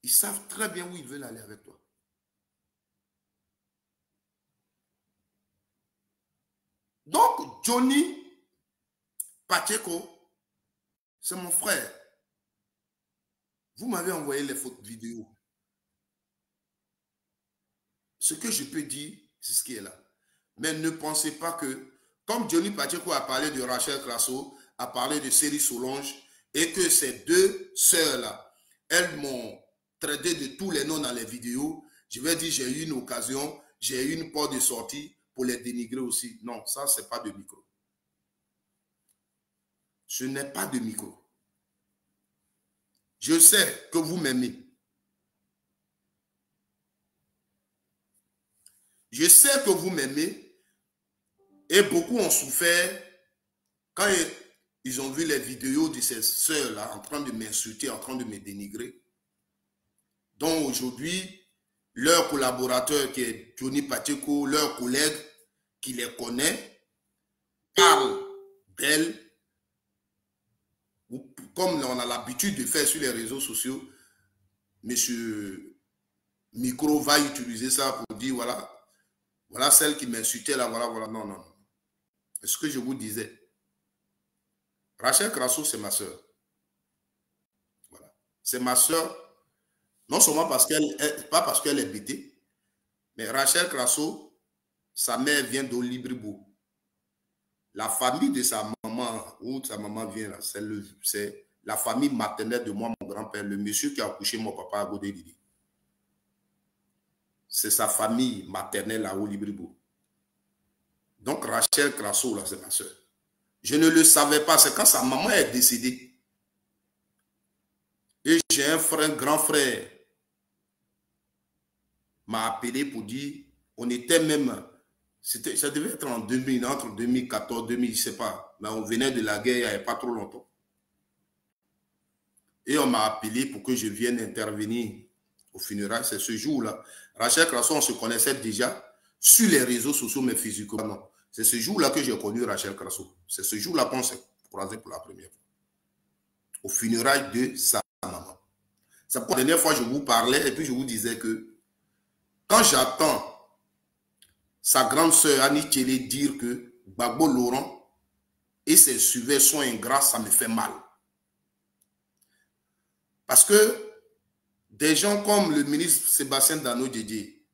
Ils savent très bien où ils veulent aller avec toi. Donc, Johnny Pacheco, c'est mon frère. Vous m'avez envoyé les photos vidéo. Ce que je peux dire, c'est ce qui est là. Mais ne pensez pas que, comme Johnny Pacheco a parlé de Rachel Crasso, a parlé de Céline Solange, et que ces 2 sœurs-là, elles m'ont traité de tous les noms dans les vidéos, je vais dire, j'ai eu une occasion, j'ai eu une porte de sortie pour les dénigrer aussi. Non, ça, ce n'est pas de micro. Ce n'est pas de micro. Je sais que vous m'aimez. Je sais que vous m'aimez et beaucoup ont souffert quand ils ont vu les vidéos de ces sœurs-là en train de m'insulter, en train de me dénigrer. Donc aujourd'hui, leur collaborateur qui est Johnny Pacheco, leur collègue qui les connaît, parle d'elle, comme on a l'habitude de faire sur les réseaux sociaux. Monsieur Micro va utiliser ça pour dire, voilà celle qui m'insultait là, voilà. Non. C'est ce que je vous disais. Rachel Crasso, c'est ma soeur. Voilà. C'est ma soeur, non seulement pas parce qu'elle est bêtée, mais Rachel Crasso, sa mère vient d'Olibribo. La famille de sa maman, où sa maman vient là, c'est la famille maternelle de moi, mon grand-père, le monsieur qui a accouché mon papa à Godé-Didi. C'est sa famille maternelle à Olibribo. Donc Rachel Crasso, là, c'est ma soeur. Je ne le savais pas, c'est quand sa maman est décédée. Et j'ai un frère, grand frère, m'a appelé pour dire, on était même, ça devait être en 2000, entre 2014, 2000, je ne sais pas, mais on venait de la guerre il n'y avait pas trop longtemps. Et on m'a appelé pour que je vienne intervenir au funérailles. C'est ce jour-là. Rachel Crasso, on se connaissait déjà sur les réseaux sociaux, mais physiquement, non. C'est ce jour-là que j'ai connu Rachel Crasso. C'est ce jour-là qu'on s'est croisé pour la première fois. Au funérailles de sa maman. C'est pour la dernière fois que je vous parlais et puis je vous disais que quand j'attends sa grande sœur Annie Tchélé dire que Gbagbo Laurent et ses suiveurs sont ingrats, ça me fait mal. Parce que des gens comme le ministre Sébastien Dano Didier,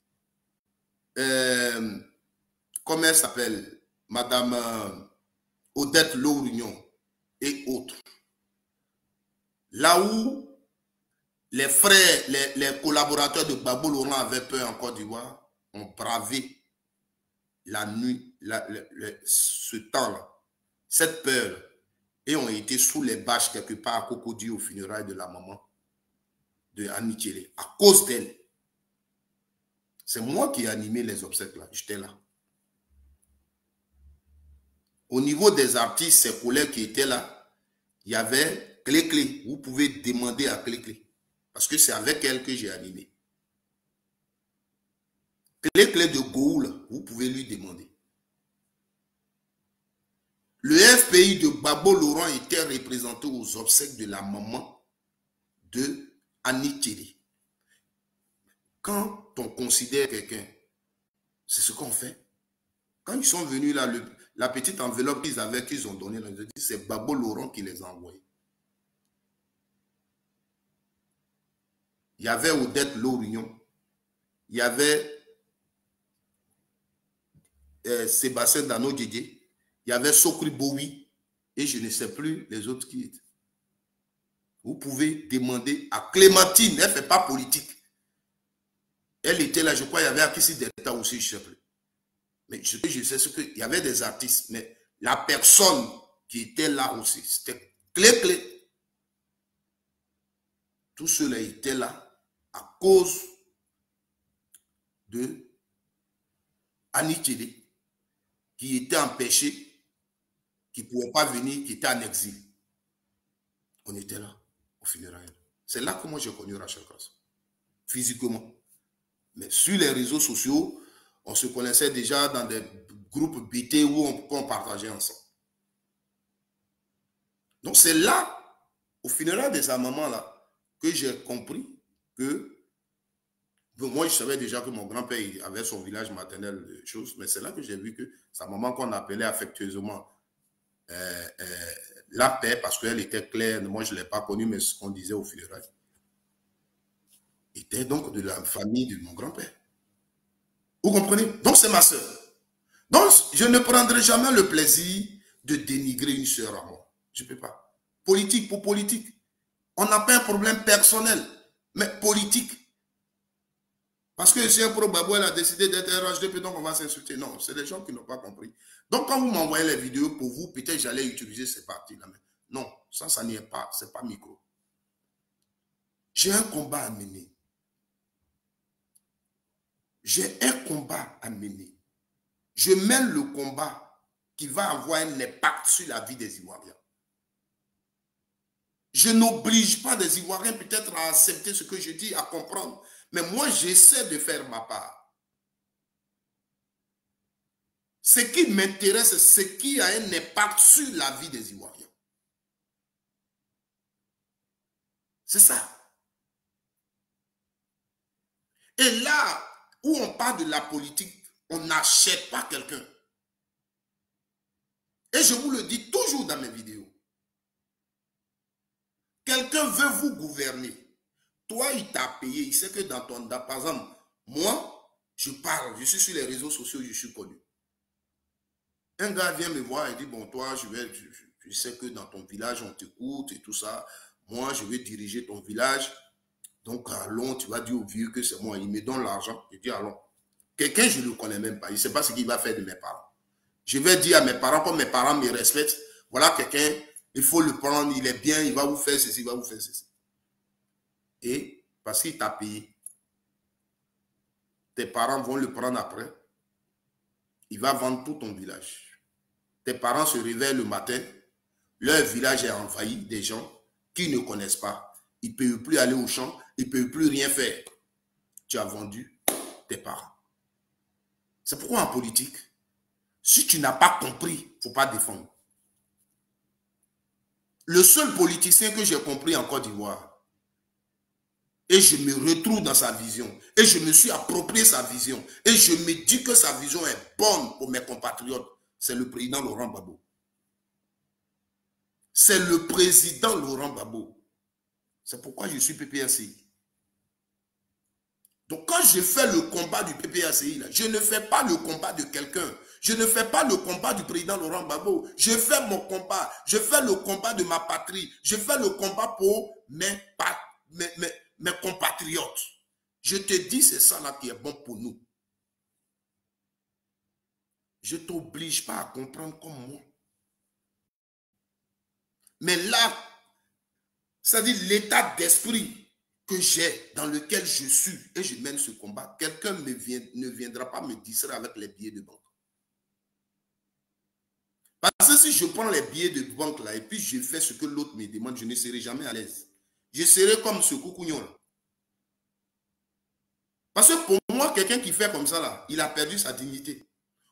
comment elle s'appelle, Madame Odette Laurignon et autres, là où les frères, les collaborateurs de Gbagbo Laurent avaient peur en Côte d'Ivoire, ont bravé la nuit, ce temps-là, cette peur, et ont été sous les bâches quelque part à Cocody au funérailles de la maman de Annie Tchélé, à cause d'elle. C'est moi qui ai animé les obsèques là. J'étais là. Au niveau des artistes, ses collègues qui étaient là, il y avait Clé-Clé. Vous pouvez demander à Clé-Clé. Parce que c'est avec elle que j'ai animé. Clé-Clé de Goul, vous pouvez lui demander. Le FPI de Babo Laurent était représenté aux obsèques de la maman de Annie Thierry. Quand on considère quelqu'un, c'est ce qu'on fait. Quand ils sont venus là, la petite enveloppe qu'ils avaient, qu'ils ont donnée, c'est Babo Laurent qui les a envoyés. Il y avait Odette Lorignon, il y avait Sébastien Dano Didier, il y avait Sokri Bowi, et je ne sais plus les autres qui étaient. Vous pouvez demander à Clémentine, elle ne fait pas politique. Elle était là, je crois, il y avait Akissi d'État aussi, je ne sais plus. Mais ce que je sais, c'est qu'il y avait des artistes, mais la personne qui était là aussi, c'était Clé-Clé. Tous ceux-là étaient là à cause de Annie Thierry, qui était empêchée, qui ne pouvait pas venir, qui était en exil. On était là, au funérailles. C'est là que moi j'ai connu Rachel Carson, physiquement. Mais sur les réseaux sociaux, on se connaissait déjà dans des groupes BT où on partageait ensemble. Donc c'est là, au funérailles de sa maman là, que j'ai compris que moi, je savais déjà que mon grand-père avait son village maternel de choses, mais c'est là que j'ai vu que sa maman, qu'on appelait affectueusement la paix, parce qu'elle était claire, moi je ne l'ai pas connue, mais ce qu'on disait au funérailles, était donc de la famille de mon grand-père. Vous comprenez? Donc c'est ma soeur. Donc je ne prendrai jamais le plaisir de dénigrer une soeur à moi. Je ne peux pas. Politique pour politique. On n'a pas un problème personnel, mais politique. Parce que si un pro-Babou a décidé d'être un HDP, donc on va s'insulter. Non, c'est des gens qui n'ont pas compris. Donc quand vous m'envoyez les vidéos pour vous, peut-être j'allais utiliser ces parties-là. Non, ça n'y est pas. Ce n'est pas micro. J'ai un combat à mener. J'ai un combat à mener. Je mène le combat qui va avoir un impact sur la vie des Ivoiriens. Je n'oblige pas des Ivoiriens peut-être à accepter ce que je dis, à comprendre. Mais moi, j'essaie de faire ma part. Ce qui m'intéresse, c'est ce qui a un impact sur la vie des Ivoiriens. C'est ça. Et là où on parle de la politique, on n'achète pas quelqu'un. Et je vous le dis toujours dans mes vidéos. Quelqu'un veut vous gouverner. Toi, il t'a payé. Il sait que dans ton... Par exemple, moi, je parle. Je suis sur les réseaux sociaux, je suis connu. Un gars vient me voir et dit, bon, toi, je sais que dans ton village, on t'écoute et tout ça. Moi, je vais diriger ton village. Donc, allons, tu vas dire au vieux que c'est moi. Il me donne l'argent. Je dis, allons. Quelqu'un, je ne le connais même pas. Il ne sait pas ce qu'il va faire de mes parents. Je vais dire à mes parents, comme mes parents me respectent, voilà quelqu'un, il faut le prendre, il est bien, il va vous faire ceci, il va vous faire ceci. Et parce qu'il t'a payé, tes parents vont le prendre après, il va vendre tout ton village. Tes parents se réveillent le matin, leur village est envahi des gens qui ne connaissent pas. Ils ne peuvent plus aller au champ, ils ne peuvent plus rien faire. Tu as vendu tes parents. C'est pourquoi en politique, si tu n'as pas compris, il ne faut pas défendre. Le seul politicien que j'ai compris en Côte d'Ivoire, et je me retrouve dans sa vision, et je me suis approprié sa vision, et je me dis que sa vision est bonne pour mes compatriotes, c'est le président Laurent Gbagbo. C'est le président Laurent Gbagbo. C'est pourquoi je suis PPACI. Donc quand je fais le combat du PPACI, je ne fais pas le combat de quelqu'un. Je ne fais pas le combat du président Laurent Gbagbo. Je fais mon combat. Je fais le combat de ma patrie. Je fais le combat pour mes compatriotes. Je te dis, c'est ça là qui est bon pour nous. Je ne t'oblige pas à comprendre comme moi. Mais là, c'est-à-dire l'état d'esprit que j'ai, dans lequel je suis, et je mène ce combat, quelqu'un ne viendra pas me distraire avec les billets de banque. Parce que si je prends les billets de banque là, et puis je fais ce que l'autre me demande, je ne serai jamais à l'aise. Je serai comme ce coucougnon là. Parce que pour moi, quelqu'un qui fait comme ça là, il a perdu sa dignité.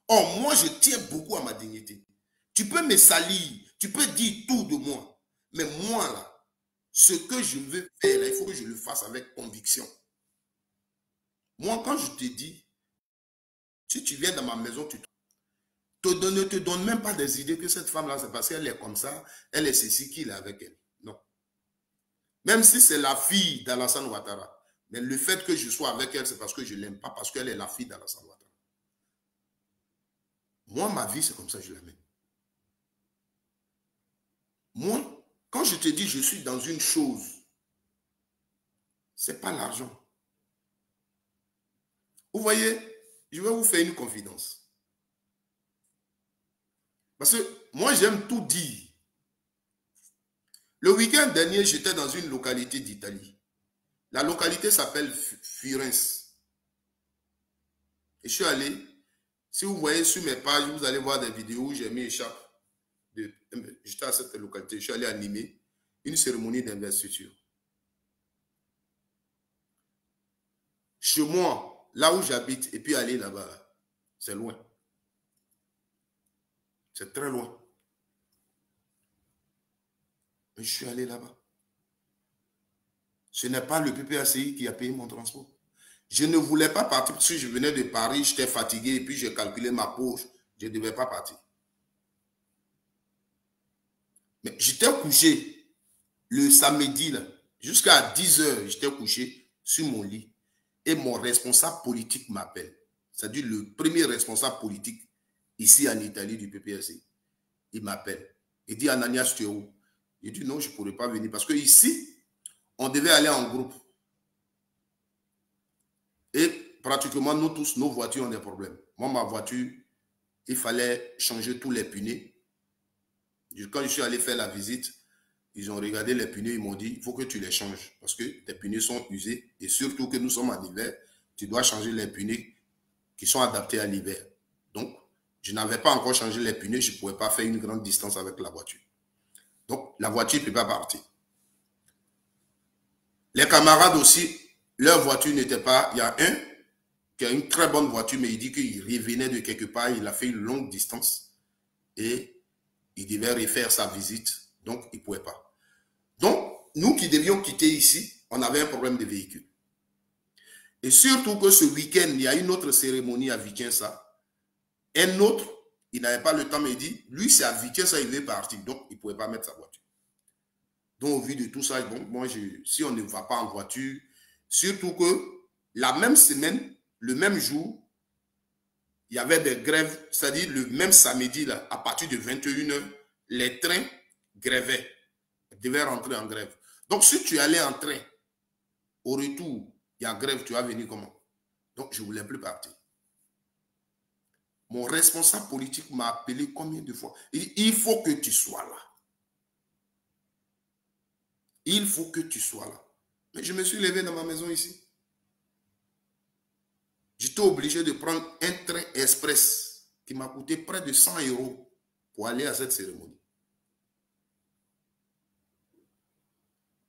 Or, moi, je tiens beaucoup à ma dignité. Tu peux me salir, tu peux dire tout de moi. Mais moi là, ce que je veux faire, là, il faut que je le fasse avec conviction. Moi, quand je te dis, si tu viens dans ma maison, ne te donne même pas des idées que cette femme-là, c'est parce qu'elle est comme ça, elle est ceci qu'il est avec elle. Non. Même si c'est la fille d'Alassane Ouattara, mais le fait que je sois avec elle, c'est parce que je ne l'aime pas, parce qu'elle est la fille d'Alassane Ouattara. Moi, ma vie, c'est comme ça que je la mène. Moi, quand je te dis je suis dans une chose, ce n'est pas l'argent. Vous voyez, je vais vous faire une confidence. Parce que moi, j'aime tout dire. Le week-end dernier, j'étais dans une localité d'Italie. La localité s'appelle Firenze. Et je suis allé, si vous voyez sur mes pages, vous allez voir des vidéos où j'ai mis écharpe. J'étais à cette localité, je suis allé animer une cérémonie d'investiture. Chez moi, là où j'habite, et puis aller là-bas, c'est loin. C'est très loin. Mais je suis allé là-bas. Ce n'est pas le PPACI qui a payé mon transport. Je ne voulais pas partir parce que je venais de Paris, j'étais fatigué et puis j'ai calculé ma poche. Je ne devais pas partir. Mais j'étais couché le samedi, jusqu'à 10 h, j'étais couché sur mon lit. Et mon responsable politique m'appelle. C'est-à-dire le premier responsable politique ici en Italie du PPACI. Il m'appelle. Il dit, Ananias, tu es où? Il dit, non, je ne pourrais pas venir. Parce que ici, on devait aller en groupe. Et pratiquement, nous tous, nos voitures ont des problèmes. Moi, ma voiture, il fallait changer tous les pneus. Quand je suis allé faire la visite, ils ont regardé les pneus, ils m'ont dit, il faut que tu les changes. Parce que tes pneus sont usés. Et surtout que nous sommes en hiver, tu dois changer les pneus qui sont adaptés à l'hiver. Donc, je n'avais pas encore changé les pneus, je ne pouvais pas faire une grande distance avec la voiture. Donc, la voiture ne peut pas partir. Les camarades aussi, leur voiture n'était pas... Il y a un qui a une très bonne voiture, mais il dit qu'il revenait de quelque part, il a fait une longue distance et il devait refaire sa visite, donc il ne pouvait pas. Donc, nous qui devions quitter ici, on avait un problème de véhicule. Et surtout que ce week-end, il y a une autre cérémonie à Vicenza. Un autre, il n'avait pas le temps, mais il dit, lui, c'est à Vicenza, il veut partir, donc il ne pouvait pas mettre sa voiture. Donc, au vu de tout ça, bon, moi, si on ne va pas en voiture, surtout que la même semaine, le même jour, il y avait des grèves, c'est-à-dire le même samedi, là, à partir de 21 h, les trains grévaient, devaient rentrer en grève. Donc, si tu allais en train, au retour, il y a grève, tu vas venir comment? Donc, je ne voulais plus partir. Mon responsable politique m'a appelé combien de fois? Il dit, il faut que tu sois là. Il faut que tu sois là. Mais je me suis levé dans ma maison ici. J'étais obligé de prendre un train express qui m'a coûté près de 100 € pour aller à cette cérémonie.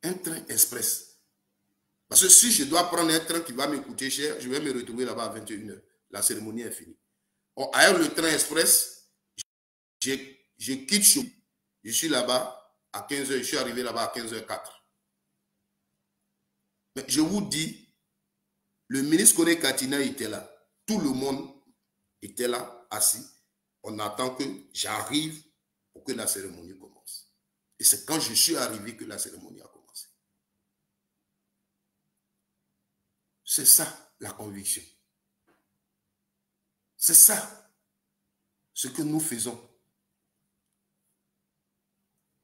Un train express. Parce que si je dois prendre un train qui va me coûter cher, je vais me retrouver là-bas à 21 h. La cérémonie est finie. Or, ailleurs, le train express, je quitte Chou. Je suis là-bas à 15 h. Je suis arrivé là-bas à 15 h 04. Mais je vous dis, le ministre Koné Katina était là. Tout le monde était là, assis. On attend que j'arrive pour que la cérémonie commence. Et c'est quand je suis arrivé que la cérémonie a commencé. C'est ça, la conviction. C'est ça, ce que nous faisons.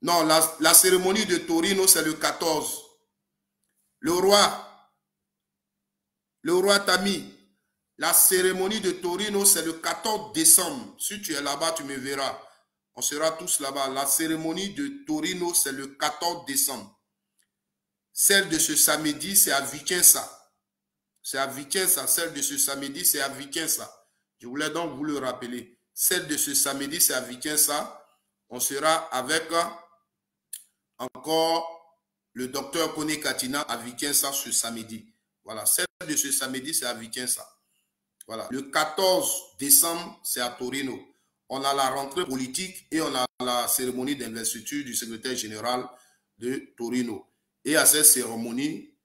Non, la cérémonie de Torino, c'est le 14. Le roi Tami, la cérémonie de Torino, c'est le 14 décembre. Si tu es là-bas, tu me verras. On sera tous là-bas. La cérémonie de Torino, c'est le 14 décembre. Celle de ce samedi, c'est à Vicenza. C'est à Vicenza. Celle de ce samedi, c'est à Vicenza. Je voulais donc vous le rappeler. Celle de ce samedi, c'est à Vicenza. On sera avec encore le docteur Kone Katina à Vicenza ce samedi. Voilà. Celle de ce samedi, c'est à Vicenza. Voilà. Le 14 décembre, c'est à Torino. On a la rentrée politique et on a la cérémonie d'investiture du secrétaire général de Torino. Et à cette cérémonie,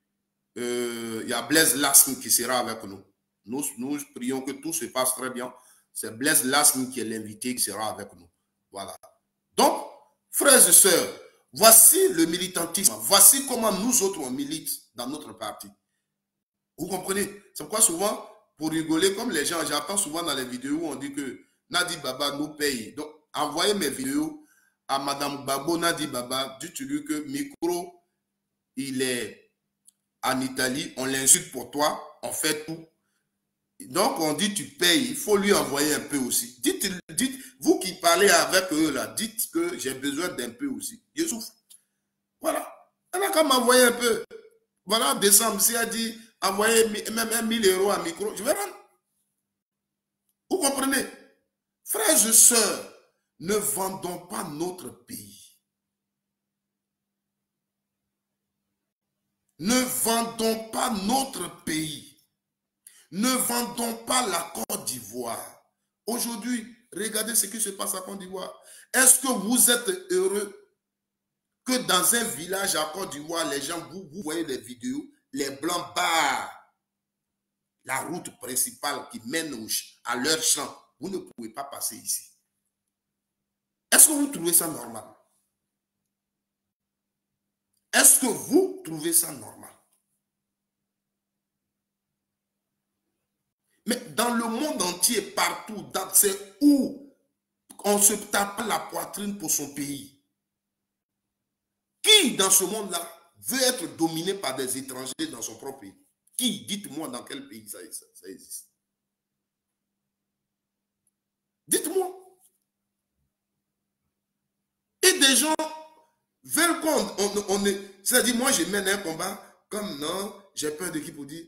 il y a Blaise Lasme qui sera avec nous. Nous prions que tout se passe très bien. C'est Blaise Lasme qui est l'invité qui sera avec nous. Voilà. Donc, frères et sœurs, voici le militantisme. Voici comment nous autres on milite dans notre parti. Vous comprenez? C'est pourquoi souvent, pour rigoler, comme les gens, j'entends souvent dans les vidéos où on dit que Nadi Baba nous paye. Donc, envoyez mes vidéos à Madame Babo Nadi Baba. Dites-lui que micro, il est en Italie, on l'insulte pour toi, on fait tout. Donc, on dit tu payes, il faut lui envoyer un peu aussi. Dites, vous qui parlez avec eux là, dites que j'ai besoin d'un peu aussi. Je souffre. Voilà. Elle a qu'à m'envoyer un peu. Voilà, décembre, si elle dit envoyer même 1 000 € à micro, je vais rendre. Vous comprenez? Frères et sœurs, ne vendons pas notre pays. Ne vendons pas notre pays. Ne vendons pas la Côte d'Ivoire. Aujourd'hui, regardez ce qui se passe à Côte d'Ivoire. Est-ce que vous êtes heureux que dans un village à Côte d'Ivoire, les gens, vous voyez les vidéos, les Blancs barrent la route principale qui mène à leur champ. Vous ne pouvez pas passer ici. Est-ce que vous trouvez ça normal? Est-ce que vous trouvez ça normal? Mais dans le monde entier, partout, c'est où on se tape la poitrine pour son pays. Qui dans ce monde-là veut être dominé par des étrangers dans son propre pays? Qui? Dites-moi dans quel pays ça existe. Dites-moi. Et des gens veulent qu'on est... C'est-à-dire, moi, je mène un combat comme non, j'ai peur de qui pour dire,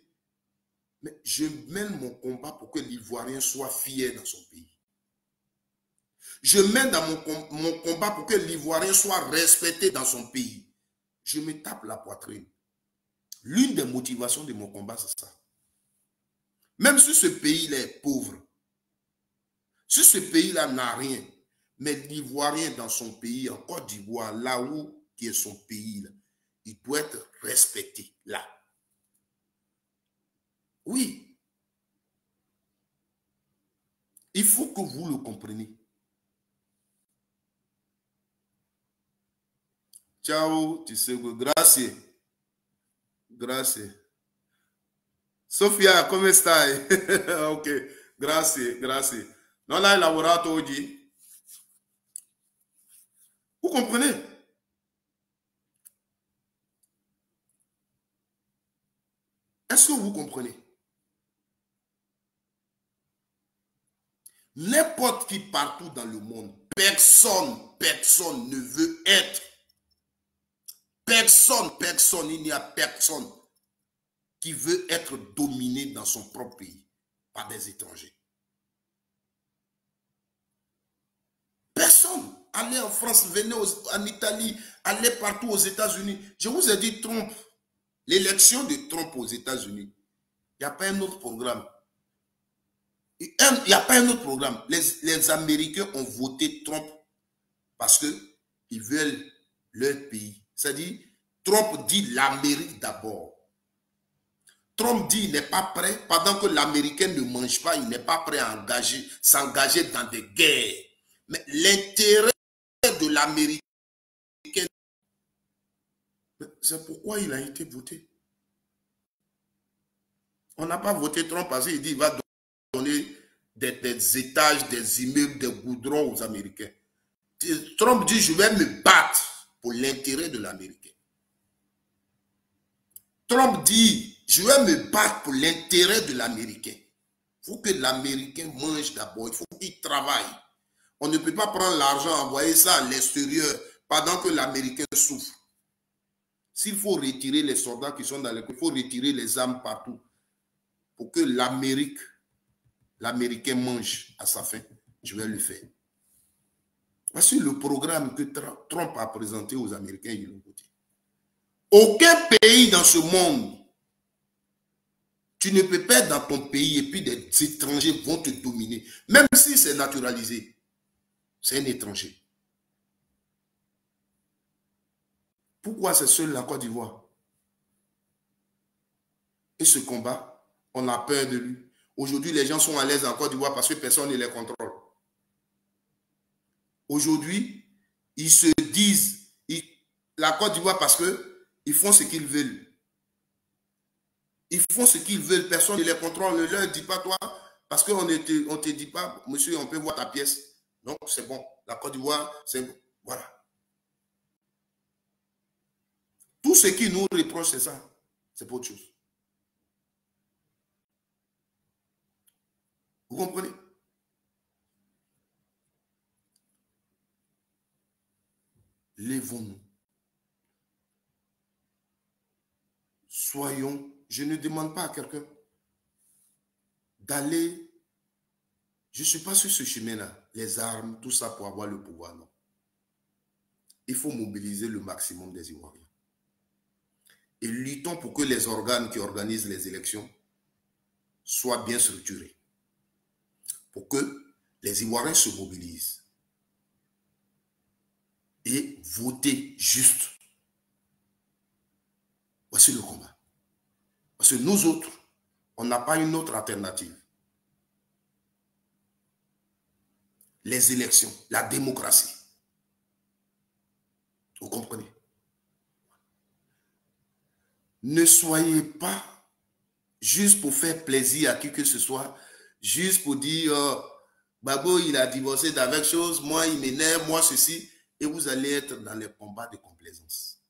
mais je mène mon combat pour que l'Ivoirien soit fier dans son pays. Je mène dans mon combat pour que l'Ivoirien soit respecté dans son pays. Je me tape la poitrine. L'une des motivations de mon combat, c'est ça. Même si ce pays-là est pauvre, si ce pays-là n'a rien, mais l'Ivoirien dans son pays, en Côte d'Ivoire, là où qui est son pays, là, il doit être respecté, là. Oui. Il faut que vous le compreniez. Ciao, Tisego. Grazie. Grazie. Sofia, come stai? Ok, grazie, grazie. Non hai lavorato oggi? Vous comprenez? Est-ce que vous comprenez? N'importe qui partout dans le monde, personne ne veut être. Personne, il n'y a personne qui veut être dominé dans son propre pays par des étrangers. Personne. Allez en France, venez en Italie, allez partout aux États-Unis. Je vous ai dit Trump, l'élection de Trump aux États-Unis, il n'y a pas un autre programme. Il n'y a pas un autre programme. Les Américains ont voté Trump parce qu'ils veulent leur pays. C'est-à-dire, Trump dit l'Amérique d'abord. Trump dit qu'il n'est pas prêt, pendant que l'Américain ne mange pas, il n'est pas prêt à s'engager dans des guerres. Mais l'intérêt de l'Américain, c'est pourquoi il a été voté. On n'a pas voté Trump parce qu'il dit qu'il va donner des étages, des immeubles, des goudrons aux Américains. Trump dit, je vais me battre pour l'intérêt de l'Américain. Trump dit, je vais me battre pour l'intérêt de l'Américain. Il faut que l'Américain mange d'abord, il faut qu'il travaille. On ne peut pas prendre l'argent, envoyer ça à l'extérieur pendant que l'Américain souffre. S'il faut retirer les soldats qui sont dans les... Il faut retirer les armes partout pour que l'Américain mange à sa faim. Je vais le faire. Voici le programme que Trump a présenté aux Américains. Ils l'ont voté. Aucun pays dans ce monde, tu ne peux pas être dans ton pays et puis des étrangers vont te dominer. Même si c'est naturalisé, c'est un étranger. Pourquoi c'est seul la Côte d'Ivoire? Et ce combat, on a peur de lui. Aujourd'hui, les gens sont à l'aise en Côte d'Ivoire parce que personne ne les contrôle. Aujourd'hui, ils se disent, la Côte d'Ivoire parce qu'ils font ce qu'ils veulent. Ils font ce qu'ils veulent, personne ne les contrôle, ne leur dit pas toi, parce qu'on ne te dit pas, monsieur, on peut voir ta pièce. Donc, c'est bon. La Côte d'Ivoire, c'est bon. Voilà. Tout ce qui nous reproche, c'est ça. C'est pas autre chose. Vous comprenez? Lèvons-nous. Soyons, je ne demande pas à quelqu'un d'aller, je ne suis pas sur ce chemin-là, les armes, tout ça pour avoir le pouvoir, non. Il faut mobiliser le maximum des Ivoiriens. Et luttons pour que les organes qui organisent les élections soient bien structurés. Pour que les Ivoiriens se mobilisent. Et voter juste. Voici le combat. Parce que nous autres, on n'a pas une autre alternative. Les élections, la démocratie. Vous comprenez? Ne soyez pas juste pour faire plaisir à qui que ce soit, juste pour dire Babo, il a divorcé d'avec chose, moi, il m'énerve, moi, ceci, et vous allez être dans les combats de complaisance.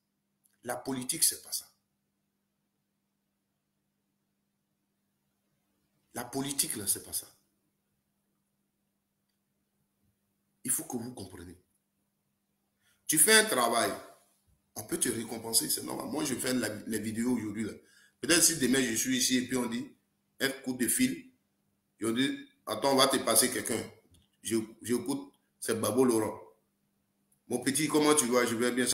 La politique, c'est pas ça. La politique, là, c'est pas ça. Il faut que vous compreniez. Tu fais un travail, on peut te récompenser, c'est normal. Moi, je fais les vidéos aujourd'hui. Peut-être si demain, je suis ici et puis on dit un coup de fil, et on dit, attends, on va te passer quelqu'un. J'écoute, c'est Babo Laurent. Mon petit, comment tu vas? Je vais bien.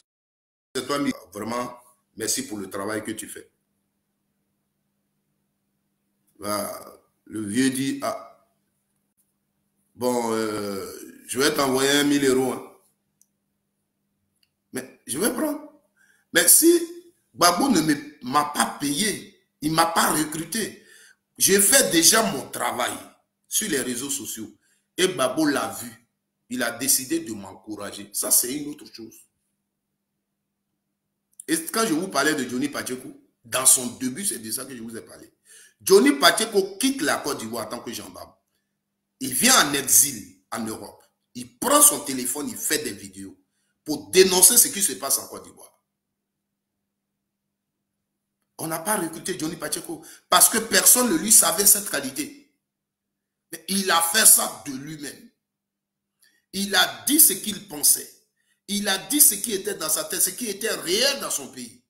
C'est toi, vraiment, merci pour le travail que tu fais. Le vieux dit, ah, bon, je vais t'envoyer 1 000 euros. Hein. Mais je vais prendre. Mais si Babo ne m'a pas payé, il ne m'a pas recruté, j'ai fait déjà mon travail sur les réseaux sociaux et Babo l'a vu. Il a décidé de m'encourager. Ça, c'est une autre chose. Et quand je vous parlais de Johnny Pacheco, dans son début, c'est de ça que je vous ai parlé. Johnny Pacheco quitte la Côte d'Ivoire en tant que gendarme. Il vient en exil en Europe. Il prend son téléphone, il fait des vidéos pour dénoncer ce qui se passe en Côte d'Ivoire. On n'a pas recruté Johnny Pacheco parce que personne ne lui savait cette qualité. Mais il a fait ça de lui-même. Il a dit ce qu'il pensait. Il a dit ce qui était dans sa tête, ce qui était réel dans son pays.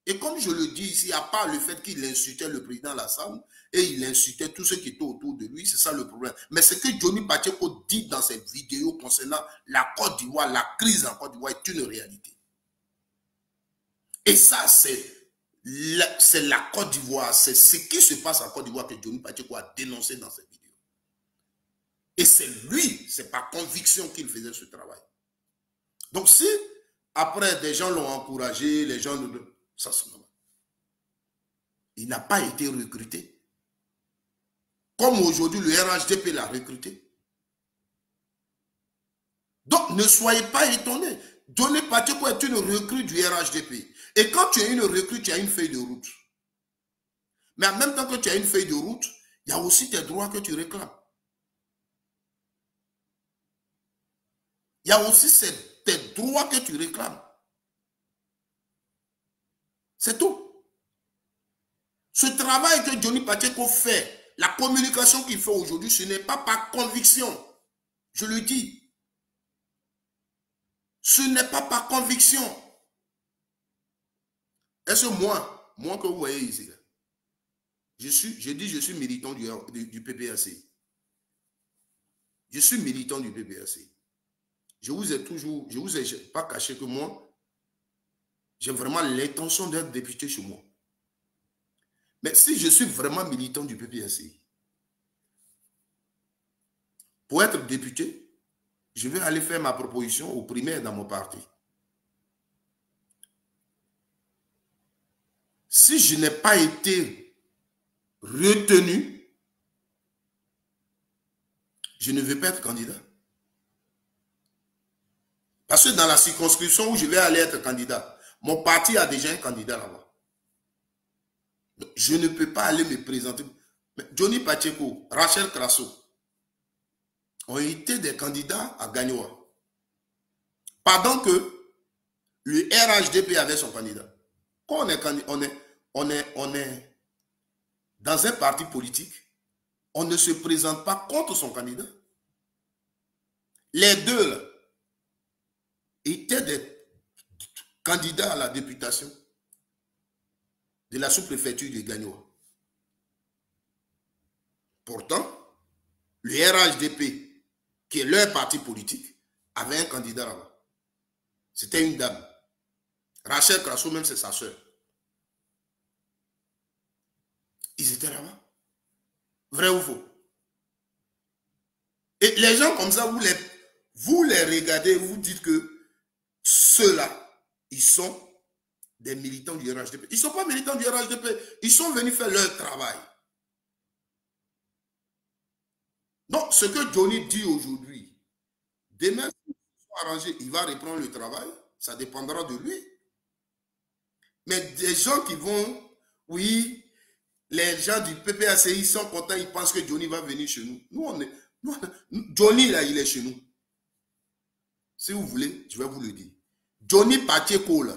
Et comme je le dis ici, à part le fait qu'il insultait le président Lassane et il insultait tous ceux qui étaient autour de lui, c'est ça le problème. Mais ce que Johnny Pacheco dit dans cette vidéo concernant la Côte d'Ivoire, la crise en Côte d'Ivoire est une réalité. Et ça, c'est la Côte d'Ivoire, c'est ce qui se passe en Côte d'Ivoire que Johnny Pacheco a dénoncé dans cette vidéo. Et c'est lui, c'est par conviction qu'il faisait ce travail. Donc si, après, des gens l'ont encouragé, les gens... Ça, c'est normal. Il n'a pas été recruté. Comme aujourd'hui, le RHDP l'a recruté. Donc, ne soyez pas étonnés. Johnny Pacheco est une recrue du RHDP. Et quand tu es une recrue, tu as une feuille de route. Mais en même temps que tu as une feuille de route, il y a aussi tes droits que tu réclames. Il y a aussi tes droits que tu réclames. C'est tout. Ce travail que Johnny Pacheco fait, la communication qu'il fait aujourd'hui, ce n'est pas par conviction. Je le dis. Ce n'est pas par conviction. Est-ce que moi que vous voyez ici, là, je suis militant du PPAC. Je suis militant du PPAC. Je vous ai pas caché que moi, j'ai vraiment l'intention d'être député chez moi. Mais si je suis vraiment militant du PPAC, pour être député, je vais aller faire ma proposition aux primaires dans mon parti. Si je n'ai pas été retenu, je ne vais pas être candidat. Parce que dans la circonscription où je vais aller être candidat, mon parti a déjà un candidat là-bas. Je ne peux pas aller me présenter. Mais Johnny Pacheco, Rachel Crasso ont été des candidats à Gagnoa. Pendant que le RHDP avait son candidat. Quand on est dans un parti politique, on ne se présente pas contre son candidat. Les deux là, étaient des candidats à la députation de la sous-préfecture de Gagnoa. Pourtant, le RHDP, qui est leur parti politique, avait un candidat là-bas. C'était une dame. Rachel Crasso, même c'est sa soeur. Ils étaient là-bas. Vrai ou faux? Et les gens comme ça, vous les regardez, vous dites que ceux-là, ils sont des militants du RHDP. Ils ne sont pas militants du RHDP. Ils sont venus faire leur travail. Donc, ce que Johnny dit aujourd'hui, demain, s'ils sont arrangés, il va reprendre le travail. Ça dépendra de lui. Mais des gens qui vont, oui, les gens du PPAC, ils sont contents, ils pensent que Johnny va venir chez nous. Johnny, là, il est chez nous. Si vous voulez, je vais vous le dire. Johnny Pacheco, là,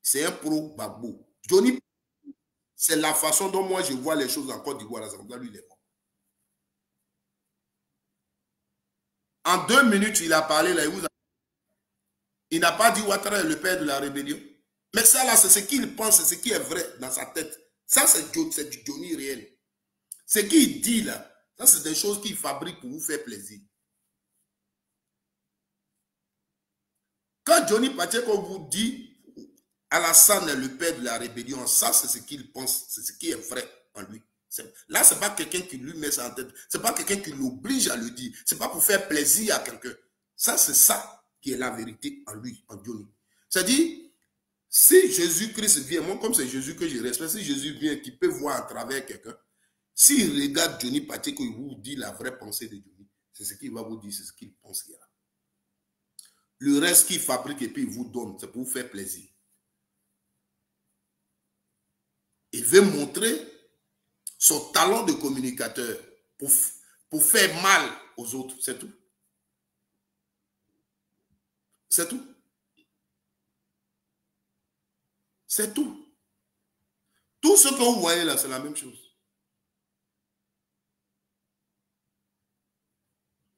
c'est un pro-Gbagbo. Johnny, c'est la façon dont moi je vois les choses en Côte d'Ivoire. Lui, il est bon. En 2 minutes, il a parlé, là, il n'a pas dit Ouattara est le père de la rébellion. Mais ça, là, c'est ce qu'il pense, c'est ce qui est vrai dans sa tête. Ça, c'est du Johnny réel. Ce qu'il dit, là, ça, c'est des choses qu'il fabrique pour vous faire plaisir. Quand Johnny Pacheco vous dit Alassane est le père de la rébellion, ça, c'est ce qu'il pense, c'est ce qui est vrai en lui. Là, ce n'est pas quelqu'un qui lui met ça en tête. Ce n'est pas quelqu'un qui l'oblige à le dire. Ce n'est pas pour faire plaisir à quelqu'un. Ça, c'est ça qui est la vérité en lui, en Johnny. C'est-à-dire, si Jésus-Christ vient, moi, comme c'est Jésus que je respecte, si Jésus vient, qui peut voir à travers quelqu'un, s'il regarde Johnny Pacheco, il vous dit la vraie pensée de Johnny. C'est ce qu'il va vous dire, c'est ce qu'il pense qu'il y a. Le reste qu'il fabrique et puis il vous donne, c'est pour vous faire plaisir. Il veut montrer son talent de communicateur pour faire mal aux autres, c'est tout. C'est tout. C'est tout. Tout ce que vous voyez là, c'est la même chose.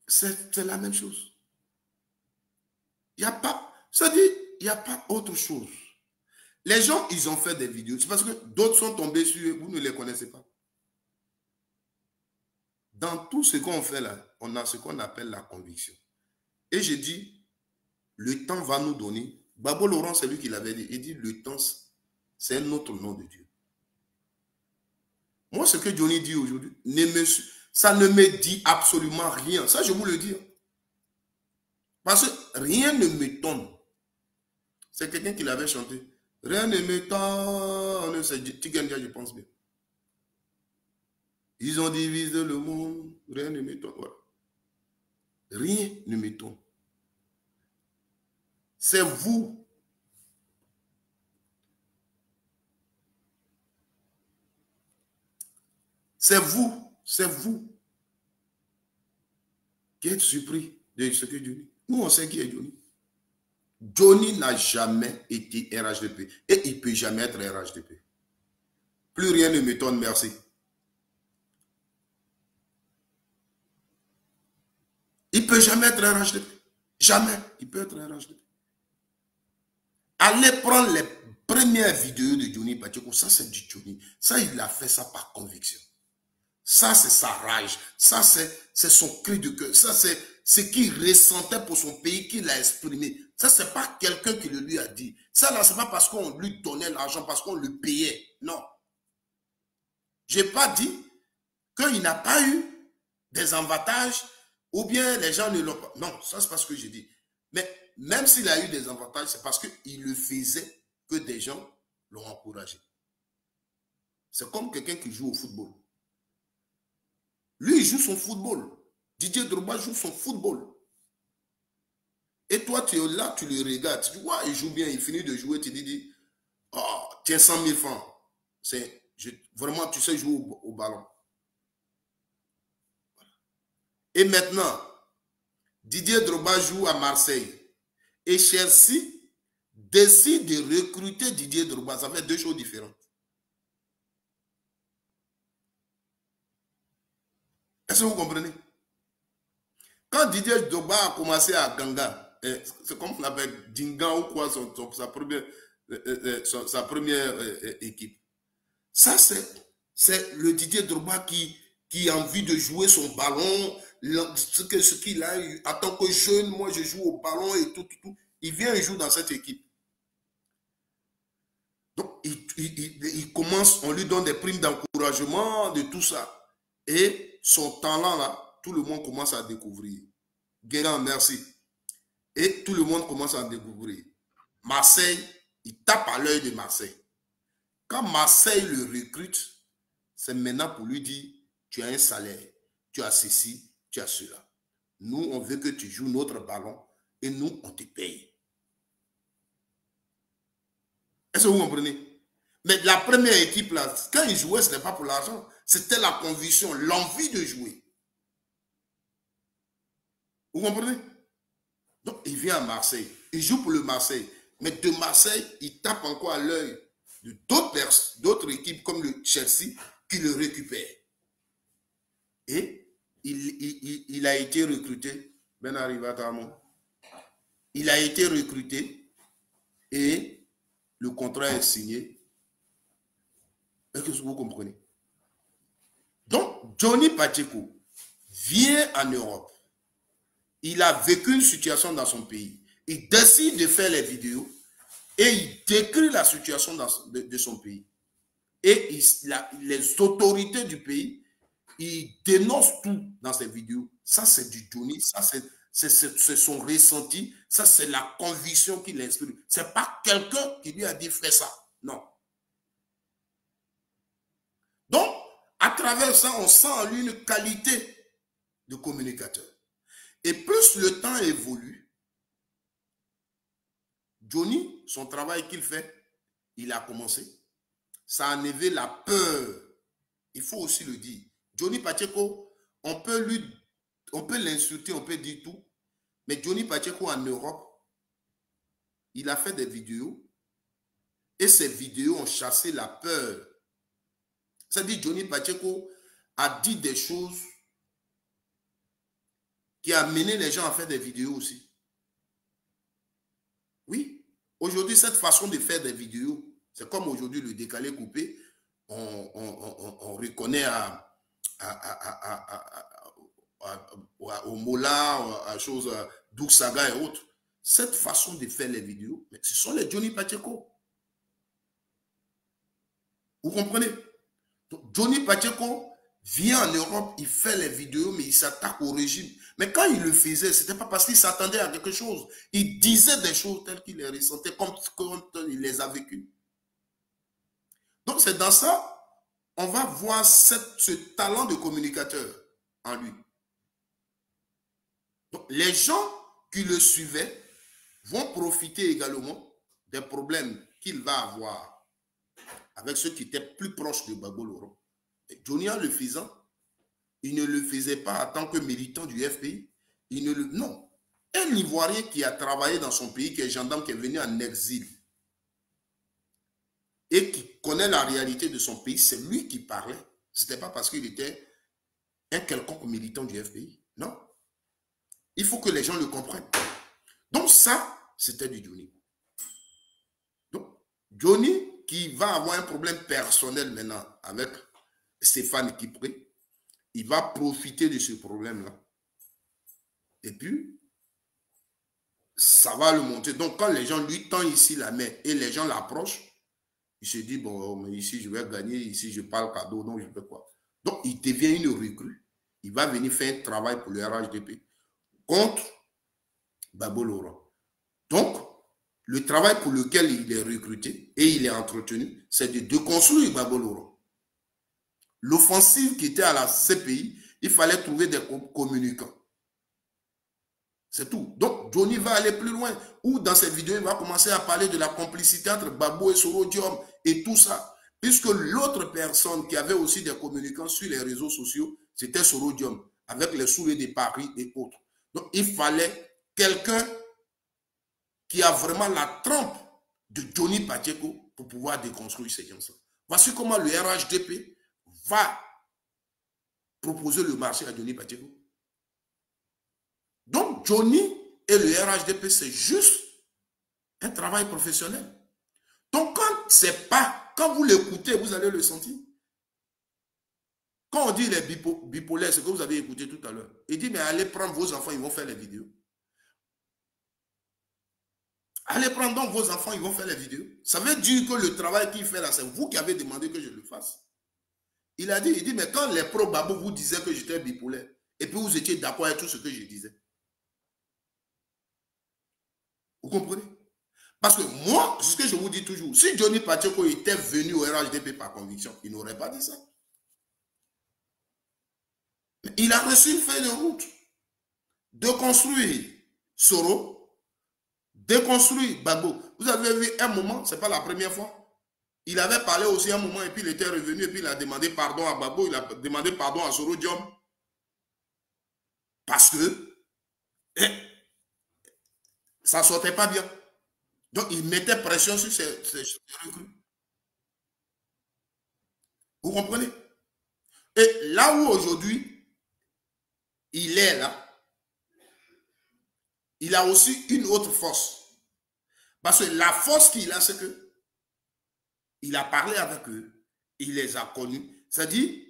C'est la même chose. Il n'y a pas, ça dit, il n'y a pas autre chose. Les gens, ils ont fait des vidéos. C'est parce que d'autres sont tombés sur eux, vous ne les connaissez pas. Dans tout ce qu'on fait là, on a ce qu'on appelle la conviction. Et j'ai dit, le temps va nous donner. Babo Laurent, c'est lui qui l'avait dit. Il dit, le temps, c'est un autre nom de Dieu. Moi, ce que Johnny dit aujourd'hui, ça ne me dit absolument rien. Ça, je vous le dis. Parce que rien ne m'étonne. C'est quelqu'un qui l'avait chanté. Rien ne m'étonne. C'est Tigendia, je pense bien. Ils ont divisé le monde. Rien ne m'étonne. Voilà. Rien ne m'étonne. C'est vous. C'est vous qui êtes surpris de ce que Dieu dit. Nous, on sait qui est Johnny. Johnny n'a jamais été RHDP et il ne peut jamais être RHDP. Plus rien ne m'étonne, merci. Il ne peut jamais être RHDP. Jamais il peut être RHDP. Allez prendre première vidéo de Johnny Pacheco, ça c'est du Johnny. Ça, il a fait ça par conviction. Ça, c'est sa rage. Ça, c'est son cri de cœur. Ça, c'est ce qu'il ressentait pour son pays qu'il a exprimé. Ça, c'est pas quelqu'un qui le lui a dit. Ça, là, c'est pas parce qu'on lui donnait l'argent, parce qu'on le payait. Non. J'ai pas dit qu'il n'a pas eu des avantages ou bien les gens ne l'ont pas. Non, ça, c'est pas ce que j'ai dit. Mais même s'il a eu des avantages, c'est parce qu'il le faisait que des gens l'ont encouragé. C'est comme quelqu'un qui joue au football. Lui, il joue son football. Didier Drogba joue son football. Et toi, tu es là, tu le regardes. Tu vois, il joue bien, il finit de jouer, tu dis, oh, tiens, 100 000 francs. Vraiment, tu sais jouer au ballon. Et maintenant, Didier Drogba joue à Marseille. Et Chelsea décide de recruter Didier Drogba. Ça fait deux choses différentes. Est-ce que vous comprenez? Quand Didier Drogba a commencé à Ganga, c'est comme on appelle Dinga ou quoi, sa première équipe. Ça, c'est le Didier Drogba qui a envie de jouer son ballon, ce qu'il a eu. En tant que jeune, moi, je joue au ballon et tout. Il vient et joue dans cette équipe. Donc, il commence, on lui donne des primes d'encouragement, de tout ça. Et son talent, là, tout le monde commence à découvrir. Guérin, merci. Et tout le monde commence à découvrir. Marseille, il tape à l'œil de Marseille. Quand Marseille le recrute, c'est maintenant pour lui dire, tu as un salaire, tu as ceci, tu as cela. Nous, on veut que tu joues notre ballon et nous, on te paye. Est-ce que vous comprenez? Mais la première équipe, là, quand il jouait, ce n'était pas pour l'argent. C'était la conviction, l'envie de jouer. Vous comprenez? Donc, il vient à Marseille. Il joue pour le Marseille. Mais de Marseille, il tape encore à l'œil de d'autres équipes comme le Chelsea qui le récupèrent. Et il a été recruté. Ben Arrivatamo. Il a été recruté et le contrat est signé. Est-ce que vous comprenez? Donc, Johnny Pacheco vient en Europe. Il a vécu une situation dans son pays. Il décide de faire les vidéos et il décrit la situation de son pays. Et les autorités du pays, il dénonce tout dans ses vidéos. Ça, c'est du Johnny, ça, c'est son ressenti, ça, c'est la conviction qu'il inspire. Ce n'est pas quelqu'un qui lui a dit fais ça. Non. Donc, à travers ça, on sent en lui une qualité de communicateur. Et plus le temps évolue, Johnny, son travail qu'il fait, il a commencé. Ça a enlevé la peur. Il faut aussi le dire. Johnny Pacheco, on peut l'insulter, on peut dire tout. Mais Johnny Pacheco en Europe, il a fait des vidéos. Et ces vidéos ont chassé la peur. C'est-à-dire Johnny Pacheco a dit des choses qui a amené les gens à faire des vidéos aussi. Oui. Aujourd'hui, cette façon de faire des vidéos, c'est comme aujourd'hui le décalé coupé, on reconnaît au Mola, à choses, Doug Saga et autres. Cette façon de faire les vidéos, ce sont les Johnny Pacheco. Vous comprenez? Donc, Johnny Pacheco vient en Europe, il fait les vidéos, mais il s'attaque au régime. Mais quand il le faisait, ce n'était pas parce qu'il s'attendait à quelque chose. Il disait des choses telles qu'il les ressentait, comme il les a vécues. Donc c'est dans ça, on va voir ce talent de communicateur en lui. Donc les gens qui le suivaient vont profiter également des problèmes qu'il va avoir avec ceux qui étaient plus proches de Gbagbo Laurent. Johnny en le faisant, il ne le faisait pas en tant que militant du FPI. Non. Un Ivoirien qui a travaillé dans son pays, qui est gendarme, qui est venu en exil et qui connaît la réalité de son pays, c'est lui qui parlait. Ce n'était pas parce qu'il était un quelconque militant du FPI. Non. Il faut que les gens le comprennent. Donc ça, c'était du Johnny. Donc, Johnny, qui va avoir un problème personnel maintenant avec Stéphane Kipré, il va profiter de ce problème-là. Et puis, ça va le monter. Donc, quand les gens lui tendent ici la main et les gens l'approchent, il se dit, bon, mais ici, je vais gagner, ici, je parle cadeau, donc je fais quoi? Donc, il devient une recrue. Il va venir faire un travail pour le RHDP contre Gbagbo Laurent. Donc, le travail pour lequel il est recruté et il est entretenu, c'est de déconstruire Gbagbo Laurent. L'offensive qui était à la CPI, il fallait trouver des communicants. C'est tout. Donc, Johnny va aller plus loin. Ou dans cette vidéo, il va commencer à parler de la complicité entre Gbagbo et Sorodium et tout ça. Puisque l'autre personne qui avait aussi des communicants sur les réseaux sociaux, c'était Sorodium, avec les soulets de Paris et autres. Donc, il fallait quelqu'un qui a vraiment la trempe de Johnny Pacheco pour pouvoir déconstruire ces gens-là. Voici comment le RHDP va proposer le marché à Johnny Pacheco. Donc, Johnny et le RHDP, c'est juste un travail professionnel. Donc, quand vous l'écoutez, vous allez le sentir. Quand on dit les bipolaires, c'est ce que vous avez écouté tout à l'heure. Il dit, mais allez prendre vos enfants, ils vont faire les vidéos. Allez prendre donc vos enfants, ils vont faire les vidéos. Ça veut dire que le travail qu'il fait là, c'est vous qui avez demandé que je le fasse. Il dit, mais quand les pro-Gbagbo vous disaient que j'étais bipolaire, et puis vous étiez d'accord avec tout ce que je disais. Vous comprenez? Parce que moi, c'est ce que je vous dis toujours, si Johnny Pacheco était venu au RHDP par conviction, il n'aurait pas dit ça. Mais il a reçu une feuille de route de construire Soro, de construire Gbagbo. Vous avez vu un moment, ce n'est pas la première fois. Il avait parlé aussi un moment et puis il était revenu et puis il a demandé pardon à Gbagbo, il a demandé pardon à Sorodium. Parce que ça ne sortait pas bien. Donc, il mettait pression sur ces recrues. Vous comprenez? Et là où aujourd'hui, il est là, il a aussi une autre force. Parce que la force qu'il a, c'est que il a parlé avec eux, il les a connus. C'est-à-dire,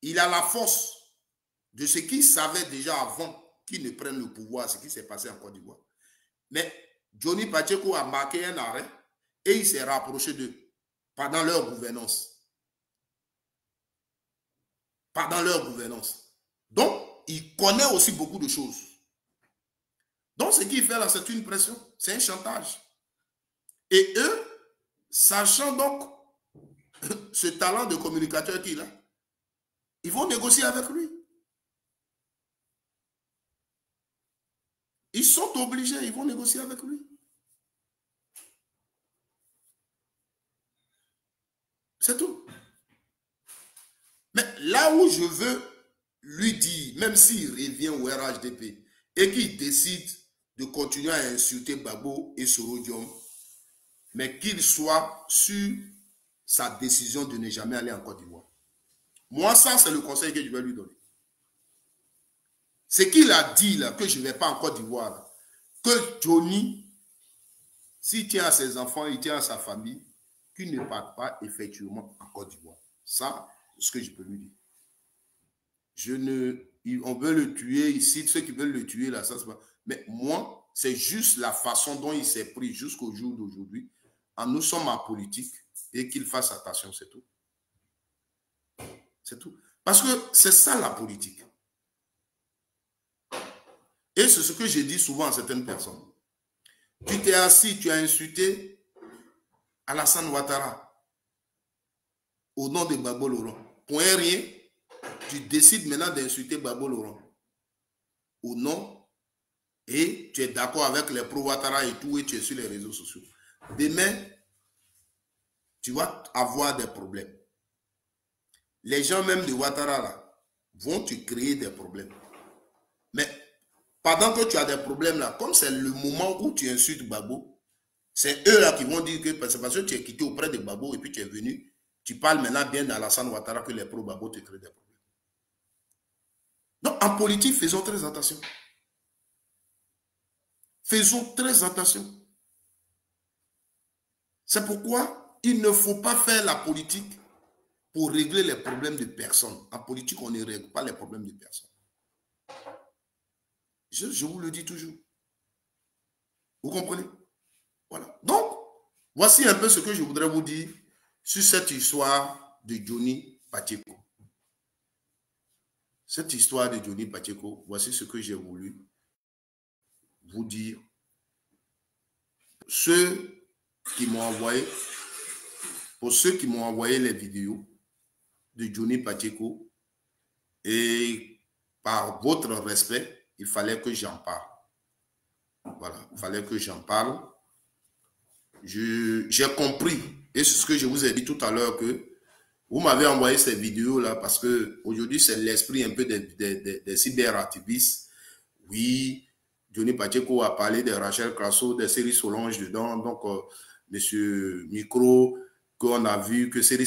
il a la force de ce qu'il savait déjà avant qu'ils ne prennent le pouvoir, ce qui s'est passé en Côte d'Ivoire. Mais Johnny Pacheco a marqué un arrêt et il s'est rapproché d'eux pendant leur gouvernance. Pendant leur gouvernance. Donc, il connaît aussi beaucoup de choses. Donc, ce qu'il fait là, c'est une pression, c'est un chantage. Et eux, sachant donc ce talent de communicateur qu'il a, ils vont négocier avec lui. Ils sont obligés, ils vont négocier avec lui. C'est tout. Mais là où je veux lui dire, même s'il revient au RHDP et qu'il décide de continuer à insulter Gbagbo et Sorodium, mais qu'il soit sur sa décision de ne jamais aller en Côte d'Ivoire. Moi, ça, c'est le conseil que je vais lui donner. Ce qu'il a dit là, que je ne vais pas en Côte d'Ivoire, que Johnny, s'il tient à ses enfants, il tient à sa famille, qu'il ne parte pas effectivement en Côte d'Ivoire. Ça, c'est ce que je peux lui dire. On veut le tuer ici, ceux qui veulent le tuer là, ça c'est pas. Mais moi, c'est juste la façon dont il s'est pris jusqu'au jour d'aujourd'hui. Nous sommes en politique et qu'il fasse attention, c'est tout. C'est tout. Parce que c'est ça la politique. Et c'est ce que j'ai dit souvent à certaines personnes. Tu t'es assis, tu as insulté Alassane Ouattara au nom de Gbagbo Laurent. Pour un rien, tu décides maintenant d'insulter Gbagbo Laurent au nom et tu es d'accord avec les pro-Ouattara et tout et tu es sur les réseaux sociaux. Demain, tu vas avoir des problèmes. Les gens même de Ouattara là, vont te créer des problèmes. Mais pendant que tu as des problèmes là, comme c'est le moment où tu insultes Gbagbo, c'est eux là qui vont dire que c'est parce que tu es quitté auprès de Gbagbo et puis tu es venu, tu parles maintenant bien d'Alassane Ouattara que les pro-Gbagbo te créent des problèmes. Donc en politique, faisons très attention. Faisons très attention. C'est pourquoi il ne faut pas faire la politique pour régler les problèmes de personnes. En politique, on ne règle pas les problèmes de personnes. Je vous le dis toujours. Vous comprenez? Voilà. Donc, voici un peu ce que je voudrais vous dire sur cette histoire de Johnny Pacheco. Cette histoire de Johnny Pacheco, voici ce que j'ai voulu vous dire. Ceux qui m'ont envoyé, pour ceux qui m'ont envoyé les vidéos de Johnny Pacheco, et par votre respect, il fallait que j'en parle. Voilà, il fallait que j'en parle. J'ai compris, et c'est ce que je vous ai dit tout à l'heure, que vous m'avez envoyé ces vidéos-là parce que aujourd'hui c'est l'esprit un peu des cyberactivistes. Oui, Johnny Pacheco a parlé de Rachel Crasso, de Céry Solange dedans, donc Monsieur Micro, qu'on a vu que Céry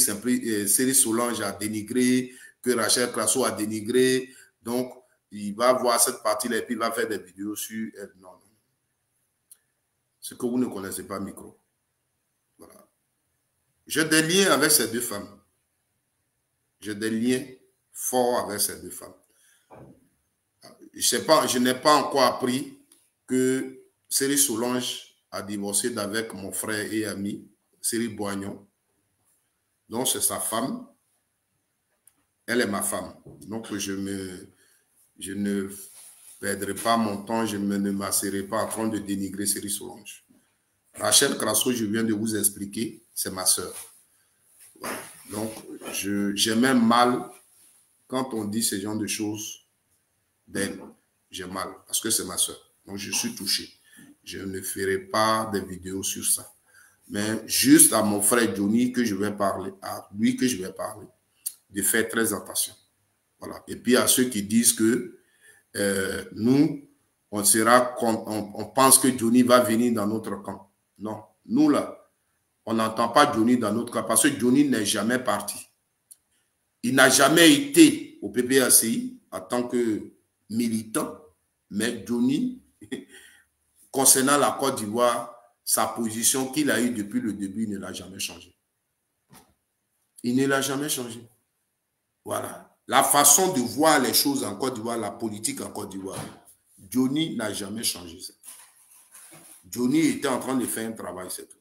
Solange a dénigré, que Rachel Crasso a dénigré, donc il va voir cette partie-là et puis il va faire des vidéos sur elle. Non, non. Ce que vous ne connaissez pas, Micro. Voilà. J'ai des liens avec ces deux femmes. J'ai des liens forts avec ces deux femmes. Je n'ai pas encore appris que Céry Solange a divorcé d'avec mon frère et ami, Cyril Boignon. Donc, c'est sa femme. Elle est ma femme. Donc, je ne perdrai pas mon temps, je ne m'asserai pas en train de dénigrer Céry Solange. Rachel Crasso, je viens de vous expliquer, c'est ma soeur. Voilà. Donc, j'ai même mal quand on dit ce genre de choses d'elle. J'ai mal parce que c'est ma soeur. Donc, je suis touché. Je ne ferai pas de vidéos sur ça. Mais juste à mon frère Johnny que je vais parler, à lui que je vais parler, de faire très attention. Voilà. Et puis à ceux qui disent que nous, on pense que Johnny va venir dans notre camp. Non, nous là, on n'entend pas Johnny dans notre camp parce que Johnny n'est jamais parti. Il n'a jamais été au PPACI en tant que militant, mais Johnny, concernant la Côte d'Ivoire, sa position qu'il a eue depuis le début, il ne l'a jamais changé. Il ne l'a jamais changé. Voilà. La façon de voir les choses en Côte d'Ivoire, la politique en Côte d'Ivoire, Johnny n'a jamais changé ça. Johnny était en train de faire un travail, c'est tout.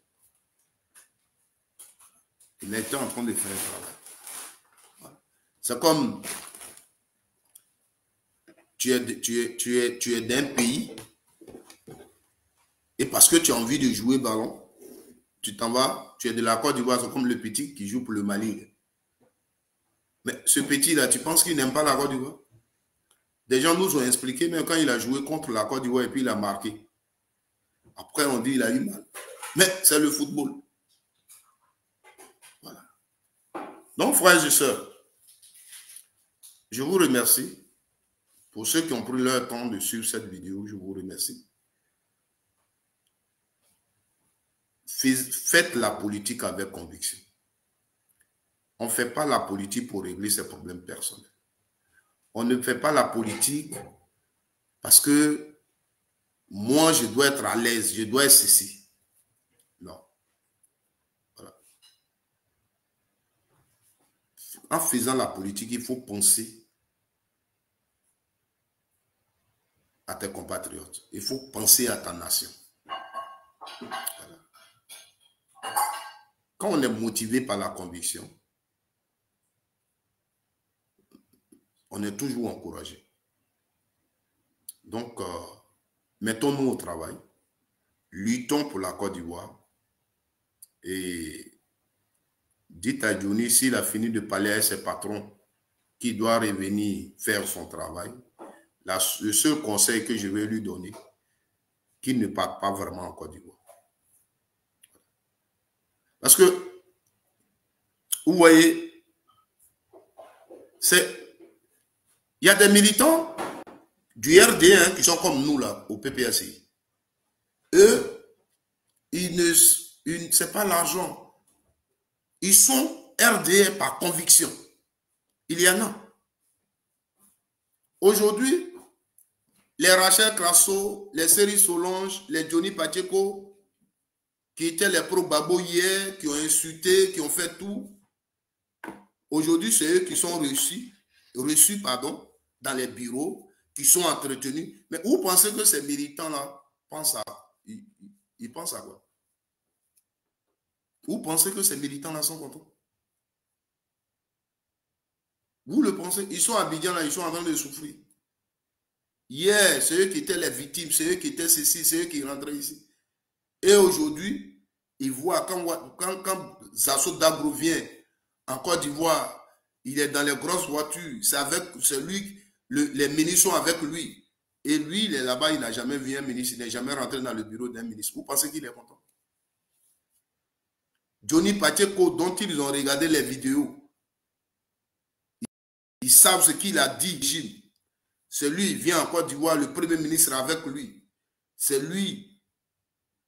Il était en train de faire un travail. Voilà. C'est comme tu es d'un pays et parce que tu as envie de jouer ballon, tu t'en vas, tu es de la Côte d'Ivoire, c'est comme le petit qui joue pour le Mali. Mais ce petit-là, tu penses qu'il n'aime pas la Côte d'Ivoire? Des gens nous ont expliqué, mais quand il a joué contre la Côte d'Ivoire et puis il a marqué. Après, on dit qu'il a eu mal. Mais c'est le football. Voilà. Donc, frères et sœurs, je vous remercie. Pour ceux qui ont pris leur temps de suivre cette vidéo, je vous remercie. Faites la politique avec conviction. On ne fait pas la politique pour régler ses problèmes personnels. On ne fait pas la politique parce que moi, je dois être à l'aise, je dois être ceci. Non. Voilà. En faisant la politique, il faut penser à tes compatriotes. Il faut penser à ta nation. Voilà. Quand on est motivé par la conviction, on est toujours encouragé. Donc, mettons-nous au travail, luttons pour la Côte d'Ivoire et dites à Johnny s'il a fini de parler à ses patrons qui doit revenir faire son travail. Le seul conseil que je vais lui donner, qu'il ne parte pas vraiment en Côte d'Ivoire. Parce que, vous voyez, il y a des militants du RD qui sont comme nous là, au PPACI. Eux, c'est pas l'argent. Ils sont RDR par conviction. Il y en a. Aujourd'hui, les Rachel Crasso, les Céry Solange, les Johnny Pacheco, qui étaient les pro-Gbagbo hier, qui ont insulté, qui ont fait tout. Aujourd'hui, c'est eux qui sont reçus dans les bureaux, qui sont entretenus. Mais vous pensez que ces militants-là pensent à... Ils pensent à quoi? Vous pensez que ces militants-là sont contents? Vous le pensez? Ils sont à Abidjan, là, ils sont en train de souffrir. Hier, c'est eux qui étaient les victimes, c'est eux qui étaient ceci, c'est eux qui rentraient ici. Et aujourd'hui, ils voient quand Zasso Dagro vient en Côte d'Ivoire, il est dans les grosses voitures, c'est lui, les ministres sont avec lui. Et lui, il est là-bas, il n'a jamais vu un ministre, il n'est jamais rentré dans le bureau d'un ministre. Vous pensez qu'il est content? Johnny Pacheco, dont ils ont regardé les vidéos, ils savent ce qu'il a dit, Gilles. C'est lui, il vient en Côte d'Ivoire, le premier ministre avec lui. C'est lui.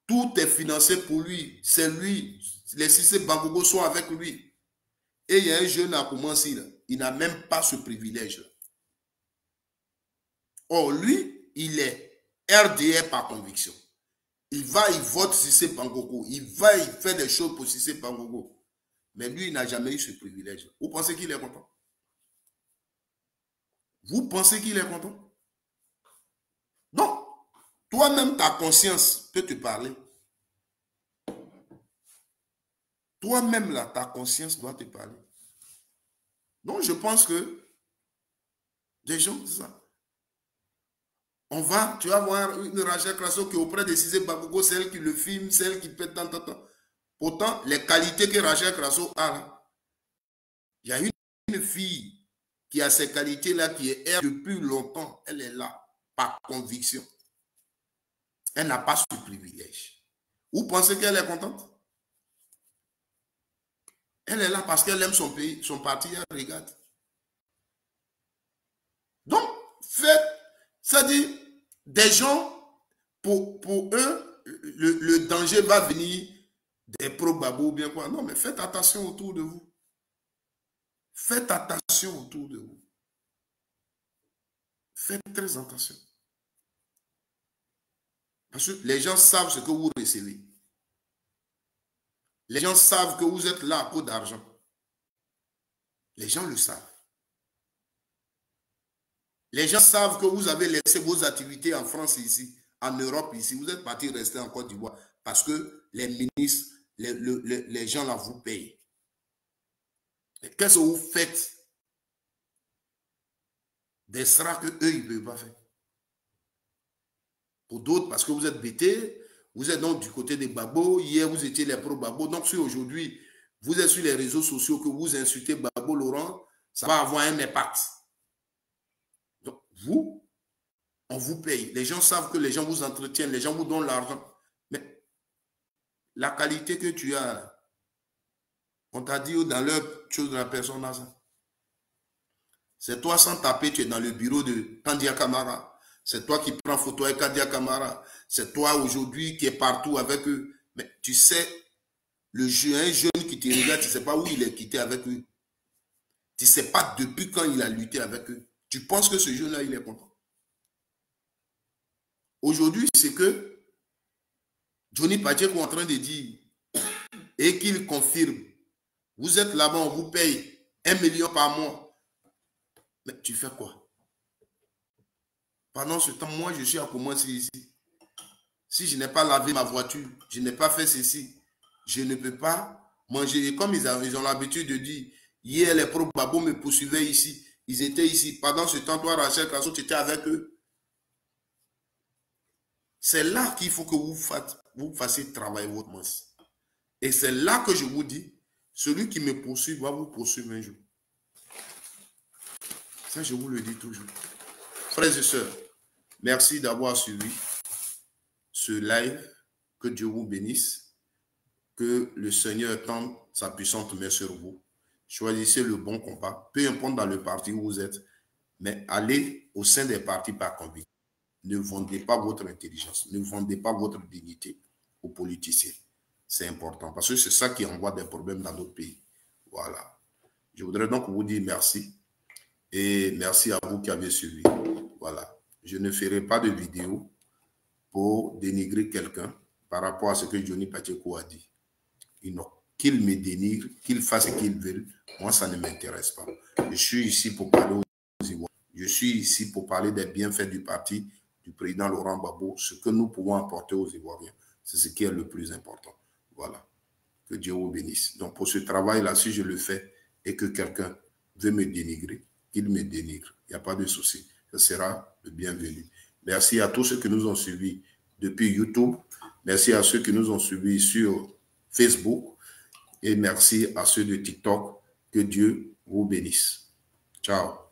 Tout est financé pour lui. C'est lui. Les Cissé Bangogo sont avec lui. Et il y a un jeune à commencer, là. Il n'a même pas ce privilège-là. Or, lui, il est RDR par conviction. Il vote Cissé Bangogo. Il fait des choses pour Cissé Bangogo. Mais lui, il n'a jamais eu ce privilège. Vous pensez qu'il est content? Vous pensez qu'il est content? Non. Toi-même, ta conscience peut te parler. Toi-même, là, ta conscience doit te parler. Donc, je pense que des gens, c'est ça. Tu vas voir une Rachel Crasso qui est auprès de Cissé Bangogo, c'est elle qui le filme, c'est elle qui fait tant. Pourtant, les qualités que Rachel Crasso a, là, il y a une fille qui a ces qualités-là, qui est là depuis longtemps. Elle est là, par conviction. Elle n'a pas ce privilège. Vous pensez qu'elle est contente? Elle est là parce qu'elle aime son pays, son parti, elle regarde. Donc, c'est-à-dire, des gens, pour eux, le danger va venir des pro-Gbagbo ou bien quoi. Non, mais faites attention autour de vous. Faites attention autour de vous. Faites très attention. Parce que les gens savent ce que vous recevez. Les gens savent que vous êtes là à cause d'argent. Les gens le savent. Les gens savent que vous avez laissé vos activités en France ici, en Europe ici. Vous êtes parti rester en Côte d'Ivoire parce que les ministres, les gens là vous payent. Qu'est-ce que vous faites des sera que eux ils ne peuvent pas faire? Pour d'autres, parce que vous êtes bêtés, vous êtes donc du côté des Gbagbo. Hier, vous étiez les pro-Gbagbo. Donc, si aujourd'hui, vous êtes sur les réseaux sociaux, que vous insultez Gbagbo Laurent, ça va avoir un impact. Donc, vous, on vous paye. Les gens savent que les gens vous entretiennent, les gens vous donnent l'argent. Mais la qualité que tu as, on t'a dit dans leur chose de la personne là, c'est toi sans taper, tu es dans le bureau de Kandia Kamara. C'est toi qui prends photo avec Kandia Kamara. C'est toi aujourd'hui qui est partout avec eux. Mais tu sais, un jeune qui te regarde, tu ne sais pas où il est quitté avec eux. Tu ne sais pas depuis quand il a lutté avec eux. Tu penses que ce jeune-là, il est content. Aujourd'hui, c'est que Johnny Pacheco est en train de dire et qu'il confirme. Vous êtes là-bas, on vous paye 1 million par mois. Mais tu fais quoi? Pendant ce temps, moi, je suis à commencer ici. Si je n'ai pas lavé ma voiture, je n'ai pas fait ceci, je ne peux pas manger. Et comme ils ont l'habitude de dire, hier, les pro-Gbagbo me poursuivaient ici. Ils étaient ici. Pendant ce temps, toi, Rachel Crasso, tu étais avec eux. C'est là qu'il faut que vous fassiez travailler votre masse. Et c'est là que je vous dis, celui qui me poursuit va vous poursuivre un jour. Ça, je vous le dis toujours. Frères et sœurs, merci d'avoir suivi ce live. Que Dieu vous bénisse. Que le Seigneur tende sa puissante main sur vous. Choisissez le bon combat. Peu importe dans le parti où vous êtes. Mais allez au sein des partis par conviction. Ne vendez pas votre intelligence. Ne vendez pas votre dignité aux politiciens. C'est important. Parce que c'est ça qui envoie des problèmes dans notre pays. Voilà. Je voudrais donc vous dire merci. Et merci à vous qui avez suivi. Voilà. Je ne ferai pas de vidéo pour dénigrer quelqu'un. par rapport à ce que Johnny Pacheco a dit. Qu'il me dénigre, qu'il fasse ce qu'il veut, moi, ça ne m'intéresse pas. Je suis ici pour parler aux Ivoiriens. Je suis ici pour parler des bienfaits du parti du président Laurent Gbagbo, ce que nous pouvons apporter aux Ivoiriens. C'est ce qui est le plus important. Voilà. Que Dieu vous bénisse. Donc, pour ce travail-là, si je le fais et que quelqu'un veut me dénigrer, qu'il me dénigre. Il n'y a pas de souci. Ce sera le bienvenu. Merci à tous ceux qui nous ont suivis depuis YouTube. Merci à ceux qui nous ont suivis sur Facebook. Et merci à ceux de TikTok. Que Dieu vous bénisse. Ciao.